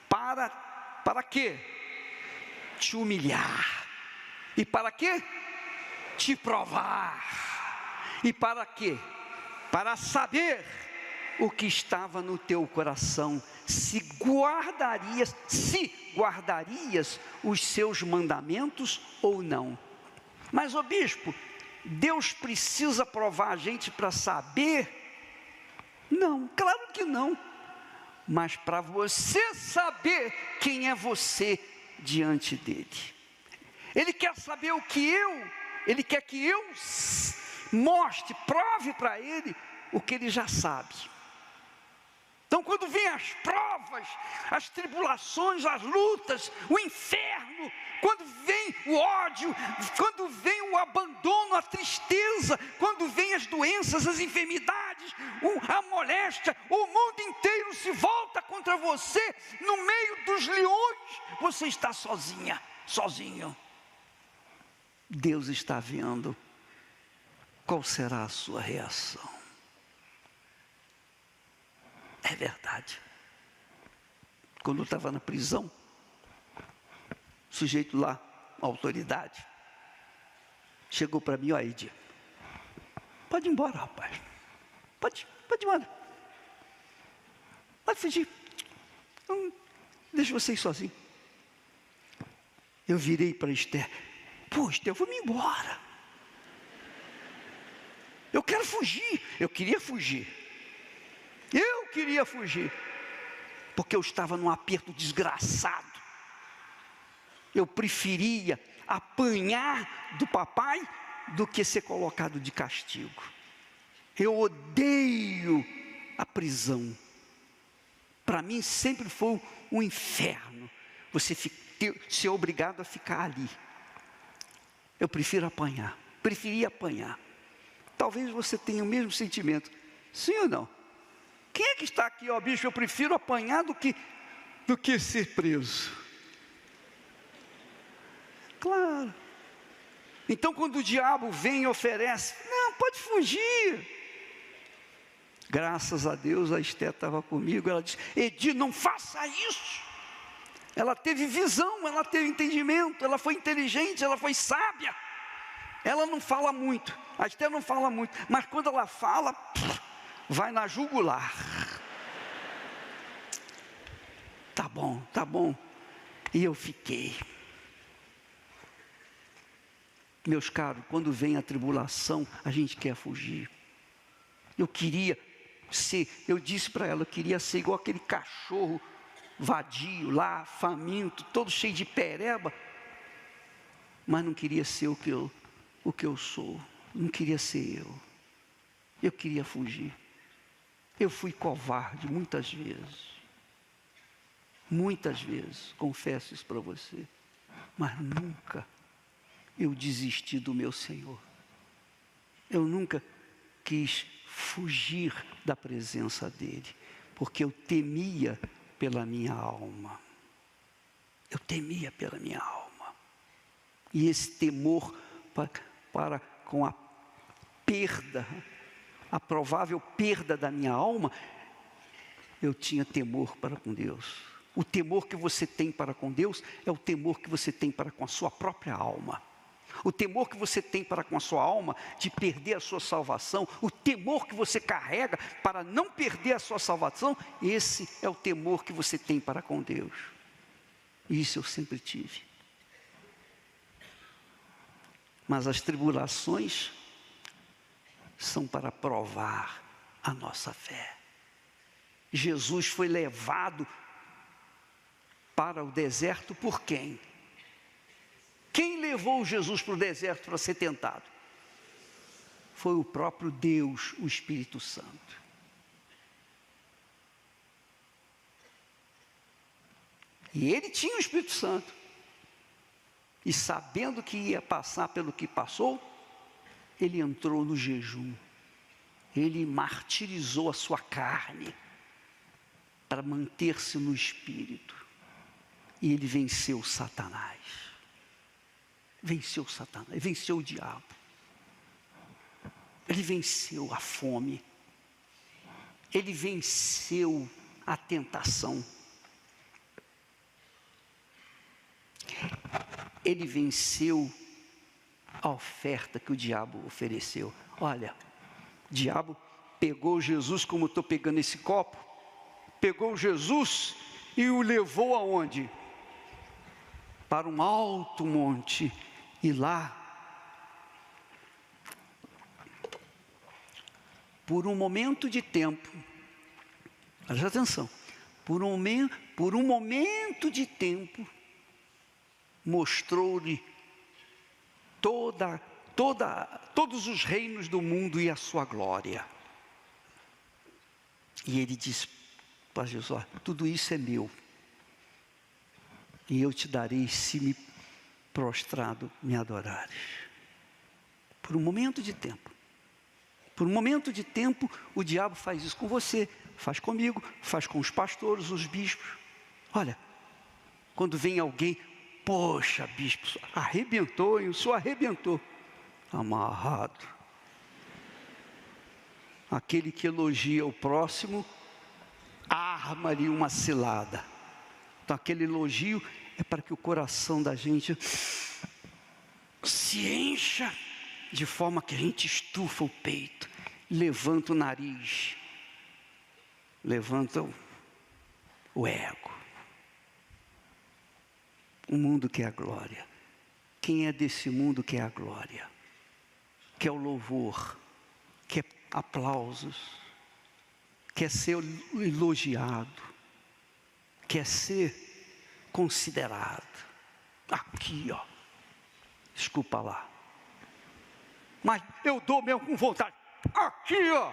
para quê? te humilhar. E para quê? Te provar. E para quê? Para saber o que estava no teu coração, se guardarias os seus mandamentos ou não. Mas, ô bispo, Deus precisa provar a gente para saber? Não, claro que não. Mas para você saber quem é você diante dele. Ele quer saber Ele quer que eu mostre, prove para ele o que ele já sabe. Então, quando vem as provas, as tribulações, as lutas, o inferno, quando vem o ódio, quando vem o abandono, a tristeza, quando vem as doenças, as enfermidades, a moléstia, o mundo inteiro se volta contra você, no meio dos leões, você está sozinha, sozinho. Deus está vendo qual será a sua reação. É verdade. Quando eu estava na prisão, o sujeito lá, a autoridade, chegou para mim: ó, Edir, pode ir embora, rapaz. Pode ir embora. Pode fugir. Não, deixa vocês sozinhos. Eu virei para Esther: pô, Esther, eu vou me embora. Eu quero fugir. Eu queria fugir. Porque eu estava num aperto desgraçado. Eu preferia apanhar do papai do que ser colocado de castigo. Eu odeio a prisão. Para mim sempre foi um inferno. Você ser obrigado a ficar ali. Eu prefiro apanhar. Preferia apanhar. Talvez você tenha o mesmo sentimento. Sim ou não? Quem é que está aqui, ó, bicho? Eu prefiro apanhar do que ser preso. Claro. Então, quando o diabo vem e oferece, não, pode fugir. Graças a Deus, a Esther estava comigo. Ela disse: Edir, não faça isso. Ela teve visão, ela teve entendimento, ela foi inteligente, ela foi sábia. Ela não fala muito, a Esther não fala muito, mas quando ela fala, vai na jugular. Tá bom. E eu fiquei. Meus caros, quando vem a tribulação, a gente quer fugir. Eu disse para ela, eu queria ser igual aquele cachorro vadio lá, faminto, todo cheio de pereba, mas não queria ser o que eu sou, não queria ser eu queria fugir. Eu fui covarde muitas vezes, confesso isso para você, mas nunca eu desisti do meu Senhor. Eu nunca quis fugir da presença dEle, porque eu temia pela minha alma. Eu temia pela minha alma. E esse temor para com a perda, a provável perda da minha alma, eu tinha temor para com Deus. O temor que você tem para com Deus é o temor que você tem para com a sua própria alma. O temor que você tem para com a sua alma de perder a sua salvação, o temor que você carrega para não perder a sua salvação, esse é o temor que você tem para com Deus. Isso eu sempre tive. Mas as tribulações são para provar a nossa fé. Jesus foi levado para o deserto por quem? Quem levou Jesus para o deserto para ser tentado? Foi o próprio Deus, o Espírito Santo. E ele tinha o Espírito Santo. E sabendo que ia passar pelo que passou, ele entrou no jejum. Ele martirizou a sua carne para manter-se no Espírito. E ele venceu Satanás. Venceu Satanás, venceu o diabo. Ele venceu a fome. Ele venceu a tentação. ele venceu a oferta que o diabo ofereceu. Olha, o diabo pegou Jesus como estou pegando esse copo, pegou Jesus e o levou aonde? Para um alto monte, e lá, por um momento de tempo, presta atenção, por um momento de tempo, mostrou-lhe todos os reinos do mundo e a sua glória. E ele disse para Jesus: olha, tudo isso é meu, e eu te darei se me prostrado me adorares. Por um momento de tempo. Por um momento de tempo, o diabo faz isso com você, faz comigo, faz com os pastores, os bispos. Olha, quando vem alguém, poxa, bispo, arrebentou, e o senhor arrebentou. Amarrado. Aquele que elogia o próximo, arma-lhe uma cilada. Então aquele elogio é para que o coração da gente se encha, de forma que a gente estufa o peito, levanta o nariz, levanta o ego. O mundo quer a glória. Quem é desse mundo quer a glória, quer o louvor, quer aplausos, quer ser elogiado, quer ser considerado. Aqui, ó, desculpa lá, mas eu dou mesmo com vontade, aqui, ó,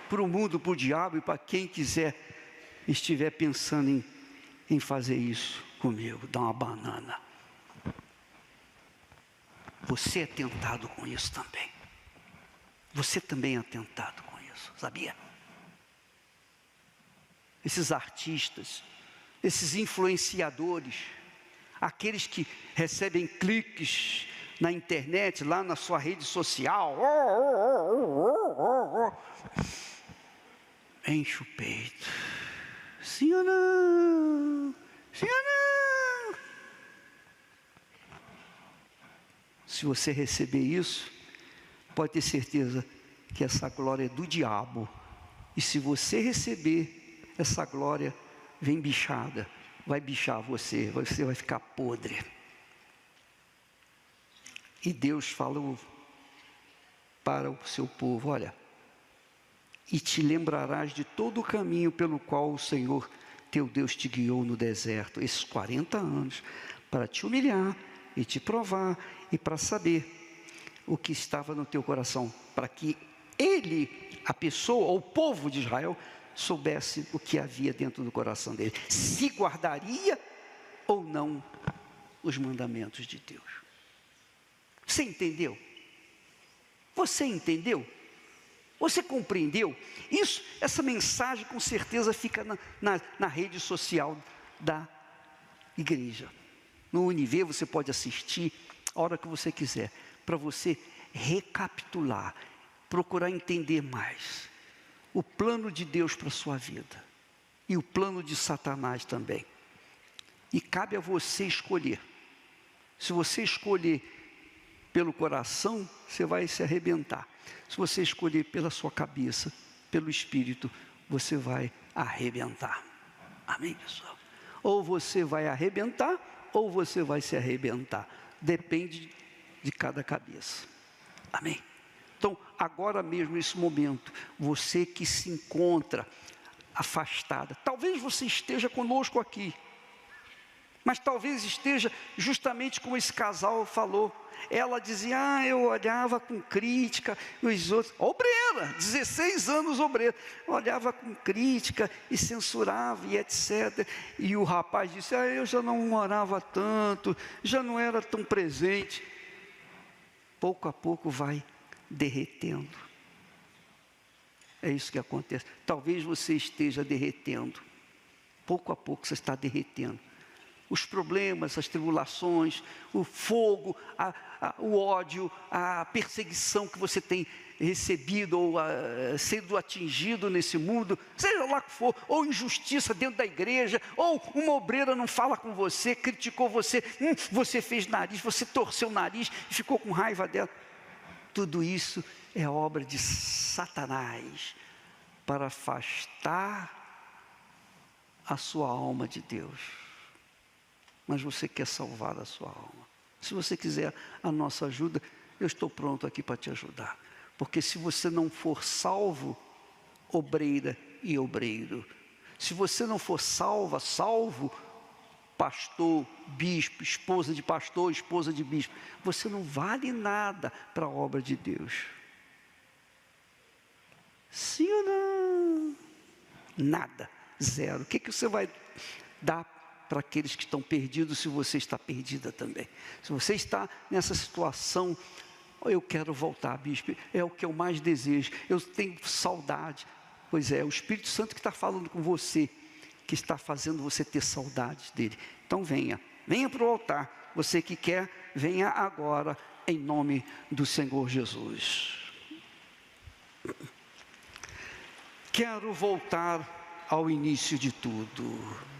para o mundo, para o diabo e para quem estiver pensando em fazer isso comigo, dar uma banana. Você é tentado com isso também. Você também é tentado com isso, sabia? Esses artistas, esses influenciadores, aqueles que recebem cliques na internet, lá na sua rede social, enche o peito. Sim ou não? Sim ou não? Se você receber isso, pode ter certeza que essa glória é do diabo. E se você receber essa glória, vem bichada, vai bichar você vai ficar podre. E Deus falou para o seu povo: olha, e te lembrarás de todo o caminho pelo qual o Senhor teu Deus te guiou no deserto, esses 40 anos, para te humilhar e te provar, e para saber o que estava no teu coração, para que ele, a pessoa, ou o povo de Israel, soubesse o que havia dentro do coração dele, se guardaria ou não os mandamentos de Deus. Você entendeu? Você entendeu? Você compreendeu? Essa mensagem com certeza fica na rede social da igreja. No Univer você pode assistir a hora que você quiser, para você recapitular, procurar entender mais o plano de Deus para a sua vida e o plano de Satanás também. E cabe a você escolher. Se você escolher pelo coração, você vai se arrebentar. Se você escolher pela sua cabeça, pelo Espírito, você vai arrebentar. Amém, pessoal? Ou você vai arrebentar, ou você vai se arrebentar. Depende de cada cabeça. Amém? Então, agora mesmo, nesse momento, você que se encontra afastada, talvez você esteja conosco aqui, mas talvez esteja justamente como esse casal falou. Ela dizia: eu olhava com crítica, os outros, obreira, 16 anos obreira, olhava com crítica e censurava e etc. E o rapaz disse: eu já não orava tanto, já não era tão presente. Pouco a pouco vai derretendo. É isso que acontece. Talvez você esteja derretendo. Pouco a pouco você está derretendo. os problemas, as tribulações, o fogo, o ódio, a perseguição que você tem recebido ou sendo atingido nesse mundo, seja lá o que for, ou injustiça dentro da igreja, ou uma obreira não fala com você, criticou você, você fez nariz, você torceu o nariz e ficou com raiva dela. Tudo isso é obra de Satanás para afastar a sua alma de Deus. Mas você quer salvar a sua alma. Se você quiser a nossa ajuda, eu estou pronto aqui para te ajudar. Porque se você não for salvo, obreira e obreiro, se você não for salvo, pastor, bispo, esposa de pastor, esposa de bispo, você não vale nada para a obra de Deus. Sim ou não? Nada, zero. O que você vai dar para aqueles que estão perdidos, se você está perdida também? Se você está nessa situação, eu quero voltar, bispo, é o que eu mais desejo, eu tenho saudade. Pois é, o Espírito Santo que está falando com você, que está fazendo você ter saudades dele. Então venha para o altar, você que quer, venha agora, em nome do Senhor Jesus. Quero voltar ao início de tudo.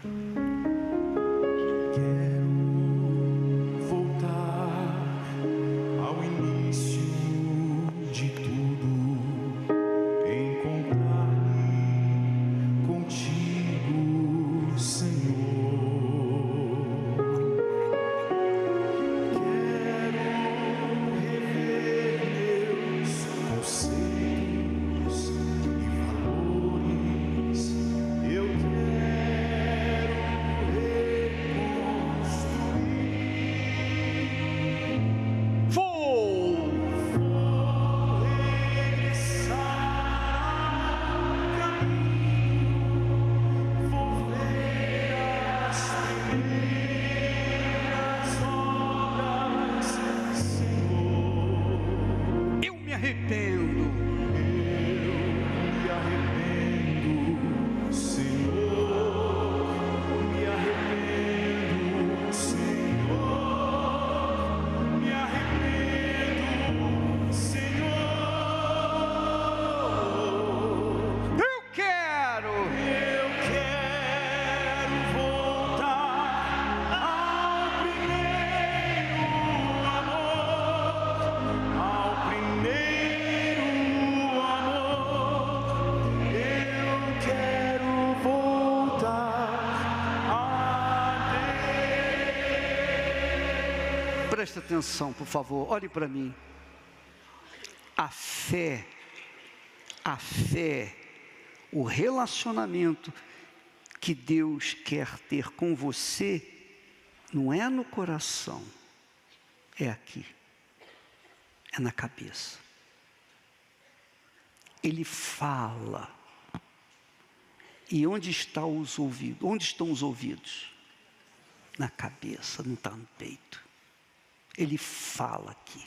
Preste atenção, por favor, olhe para mim. A fé, o relacionamento que Deus quer ter com você, não é no coração, é aqui, é na cabeça. Ele fala. E onde estão os ouvidos? Onde estão os ouvidos? Na cabeça, não está no peito. Ele fala aqui.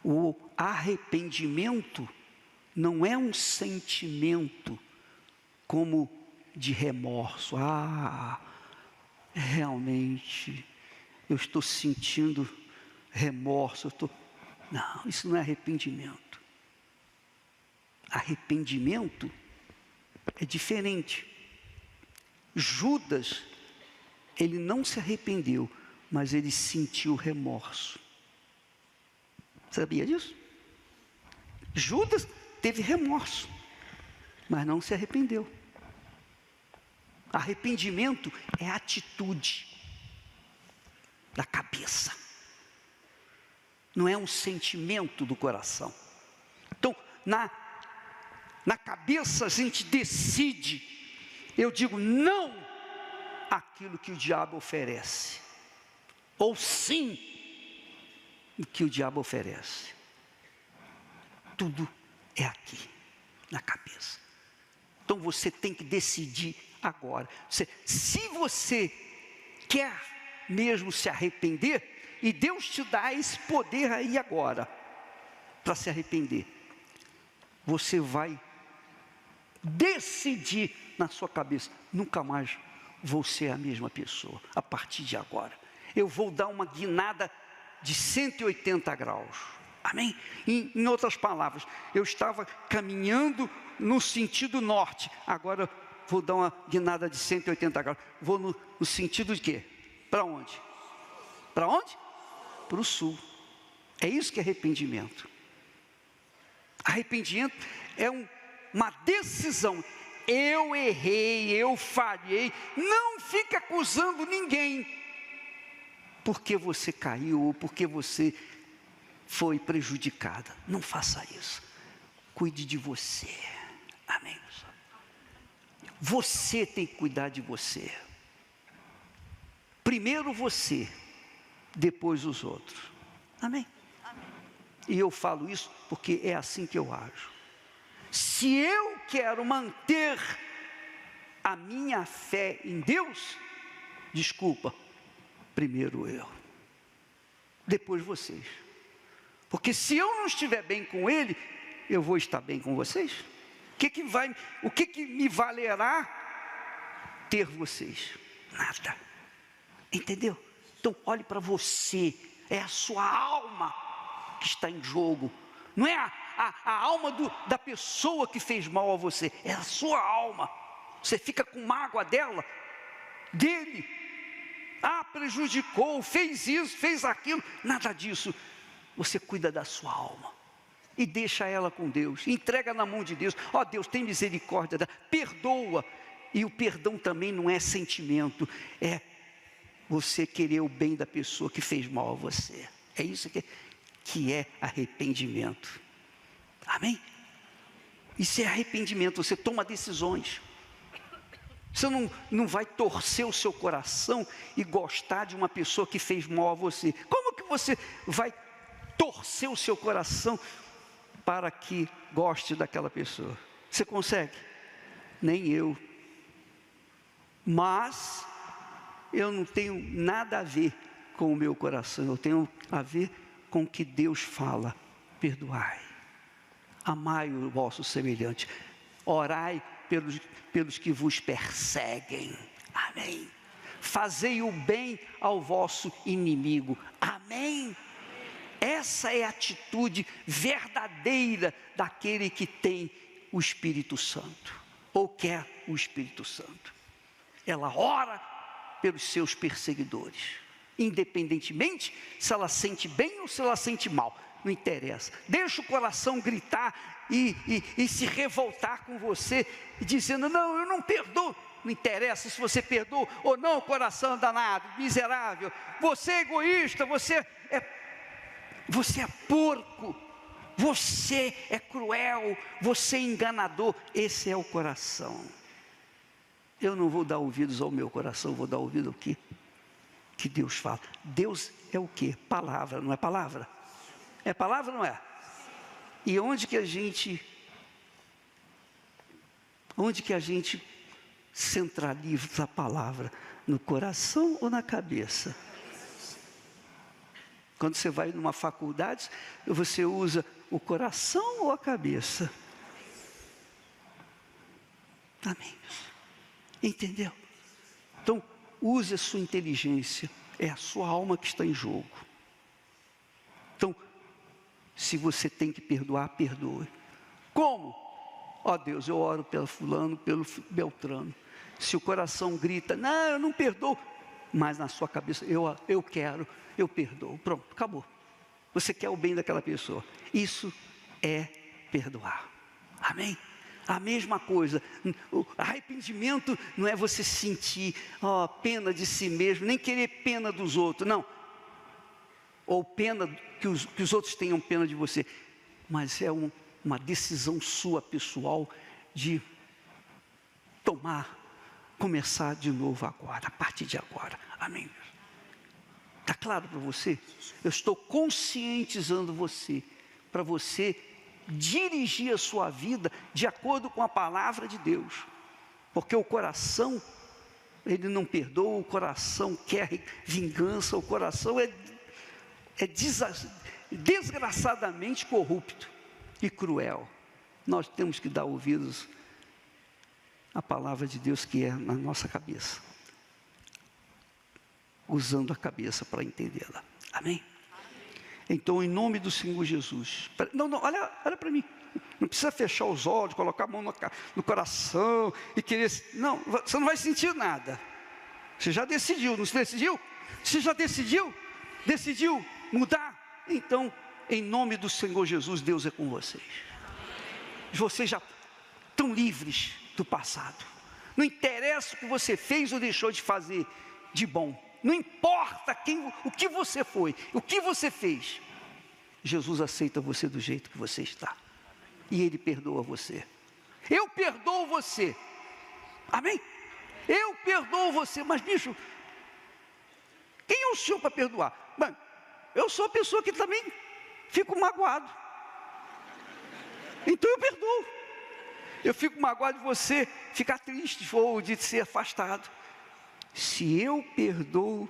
O arrependimento não é um sentimento como de remorso. Realmente, eu estou sentindo remorso. Não, isso não é arrependimento. Arrependimento é diferente. Judas, ele não se arrependeu, mas ele sentiu remorso. Sabia disso? Judas teve remorso, mas não se arrependeu. Arrependimento é atitude da cabeça, não é um sentimento do coração. Então, na cabeça a gente decide, eu digo não àquilo que o diabo oferece, ou sim o que o diabo oferece. Tudo é aqui, na cabeça. Então você tem que decidir agora. Se você quer mesmo se arrepender, e Deus te dá esse poder aí agora, para se arrepender, você vai decidir na sua cabeça, nunca mais vou ser a mesma pessoa a partir de agora. Eu vou dar uma guinada de 180 graus. Amém? Em outras palavras, eu estava caminhando no sentido norte, agora vou dar uma guinada de 180 graus. Vou no sentido de quê? Para onde? Para onde? Para o sul. É isso que é arrependimento. Arrependimento é uma decisão. Eu errei, eu falhei. Não fique acusando ninguém porque você caiu ou porque você foi prejudicada. Não faça isso. Cuide de você. Amém. Você tem que cuidar de você. Primeiro você, depois os outros. Amém. E eu falo isso porque é assim que eu ajo. Se eu quero manter a minha fé em Deus, desculpa, primeiro eu, depois vocês. Porque se eu não estiver bem com Ele, eu vou estar bem com vocês? O que me valerá ter vocês? Nada. Entendeu? Então olhe para você, é a sua alma que está em jogo. Não é a alma da pessoa que fez mal a você, é a sua alma. Você fica com mágoa dele. Prejudicou, fez isso, fez aquilo. Nada disso. Você cuida da sua alma e deixa ela com Deus, entrega na mão de Deus. Deus, tem misericórdia, perdoa. E o perdão também não é sentimento, é você querer o bem da pessoa que fez mal a você. É isso que é arrependimento. Amém? Isso é arrependimento, você toma decisões. Você não vai torcer o seu coração e gostar de uma pessoa que fez mal a você. Como que você vai torcer o seu coração para que goste daquela pessoa? Você consegue? Nem eu. Mas eu não tenho nada a ver com o meu coração, eu tenho a ver com o que Deus fala. Perdoai, amai o vosso semelhante, orai pelos que vos perseguem. Amém. Fazei o bem ao vosso inimigo. Amém. Essa é a atitude verdadeira daquele que tem o Espírito Santo, ou quer o Espírito Santo. Ela ora pelos seus perseguidores, independentemente se ela sente bem ou se ela sente mal, não interessa. Deixa o coração gritar e se revoltar com você, dizendo, não, eu não perdoo. Não interessa se você perdoa ou não, o coração danado, miserável, você é egoísta, você é porco, você é cruel, você é enganador. Esse é o coração. Eu não vou dar ouvidos ao meu coração, vou dar ouvido ao que Deus fala. Deus é o quê? Palavra, não é palavra? É palavra, não é? E onde que a gente centraliza a palavra? No coração ou na cabeça? Quando você vai numa faculdade, você usa o coração ou a cabeça? Amém. Entendeu? Então, use a sua inteligência. É a sua alma que está em jogo. Então, se você tem que perdoar, perdoe. Como? Deus, eu oro pelo fulano, pelo Beltrano. Se o coração grita, não, eu não perdoo. Mas na sua cabeça, eu quero, eu perdoo. Pronto, acabou. Você quer o bem daquela pessoa. Isso é perdoar. Amém? A mesma coisa. O arrependimento não é você sentir pena de si mesmo, nem querer pena dos outros, não. Ou pena que os outros tenham pena de você. Mas é uma decisão sua pessoal de começar de novo agora, a partir de agora. Amém? Está claro para você? Eu estou conscientizando você, para você dirigir a sua vida de acordo com a palavra de Deus. Porque o coração, ele não perdoa, o coração quer vingança, o coração é desgraçadamente corrupto e cruel. Nós temos que dar ouvidos à palavra de Deus que é na nossa cabeça. usando a cabeça para entendê-la. Amém? Então, em nome do Senhor Jesus, olha para mim. Não precisa fechar os olhos, colocar a mão no coração e querer. Não, você não vai sentir nada. Você já decidiu, não se decidiu? Você já decidiu? Decidiu mudar? Então, em nome do Senhor Jesus, Deus é com vocês. Vocês já estão livres do passado. Não interessa o que você fez ou deixou de fazer de bom. Não importa o que você foi, o que você fez. Jesus aceita você do jeito que você está. E Ele perdoa você. Eu perdoo você. Amém? Eu perdoo você. Mas bicho, quem é o senhor para perdoar? Bem, eu sou a pessoa que também fico magoado. Então eu perdoo. Eu fico magoado de você ficar triste ou de ser afastado. Se eu perdoo,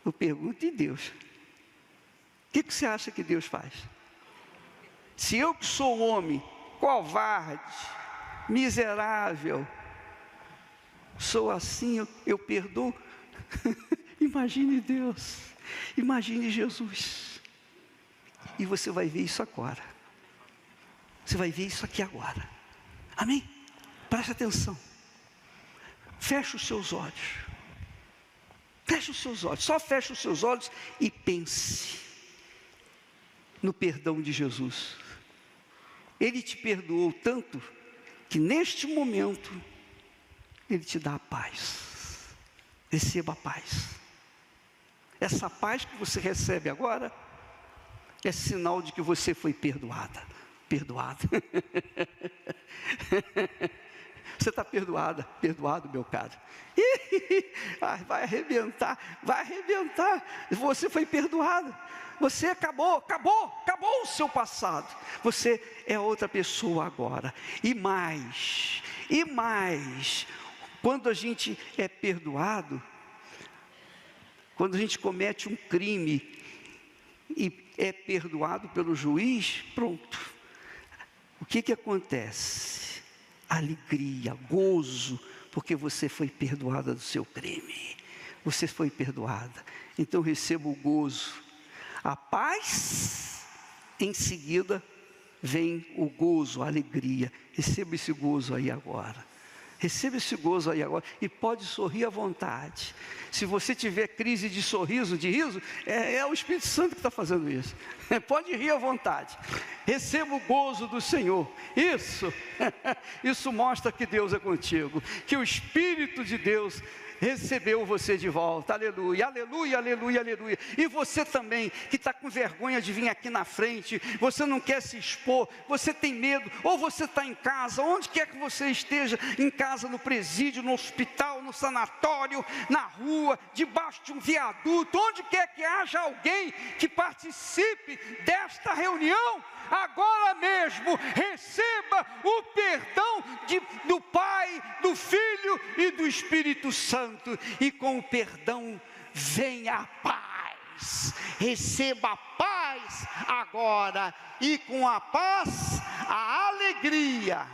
eu pergunto de Deus. O que você acha que Deus faz? Se eu que sou homem, covarde, miserável, sou assim, eu perdoo. Imagine Deus, imagine Jesus. E você vai ver isso agora. Você vai ver isso aqui agora. Amém? Preste atenção. Feche os seus olhos. Feche os seus olhos. Só feche os seus olhos e pense no perdão de Jesus. Ele te perdoou tanto que neste momento Ele te dá a paz. Receba a paz. Essa paz que você recebe agora é sinal de que você foi perdoada. Perdoado. Você está perdoada, perdoado, meu caro. Vai arrebentar. Você foi perdoado. Você acabou o seu passado. Você é outra pessoa agora. E mais, quando a gente é perdoado, quando a gente comete um crime e é perdoado pelo juiz, pronto. O que acontece? Alegria, gozo, porque você foi perdoada do seu crime. Você foi perdoada. Então receba o gozo, a paz. Em seguida vem o gozo, a alegria. Receba esse gozo aí agora. Receba esse gozo aí agora e pode sorrir à vontade. Se você tiver crise de sorriso, de riso, é o Espírito Santo que está fazendo isso. Pode rir à vontade. Receba o gozo do Senhor. Isso mostra que Deus é contigo, que o Espírito de Deus recebeu você de volta. Aleluia, aleluia, aleluia, aleluia. E você também, que está com vergonha de vir aqui na frente, você não quer se expor, você tem medo, ou você está em casa, onde quer que você esteja, em casa, no presídio, no hospital, no sanatório, na rua, debaixo de um viaduto, onde quer que haja alguém que participe desta reunião, agora mesmo receba o perdão do Pai, do Filho e do Espírito Santo. E com o perdão vem a paz. Receba a paz agora. E com a paz, a alegria,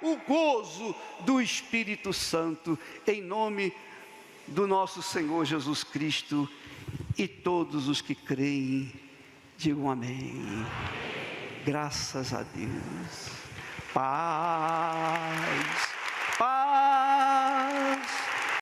o gozo do Espírito Santo. Em nome do nosso Senhor Jesus Cristo. E todos os que creem, digam amém. Graças a Deus. Paz.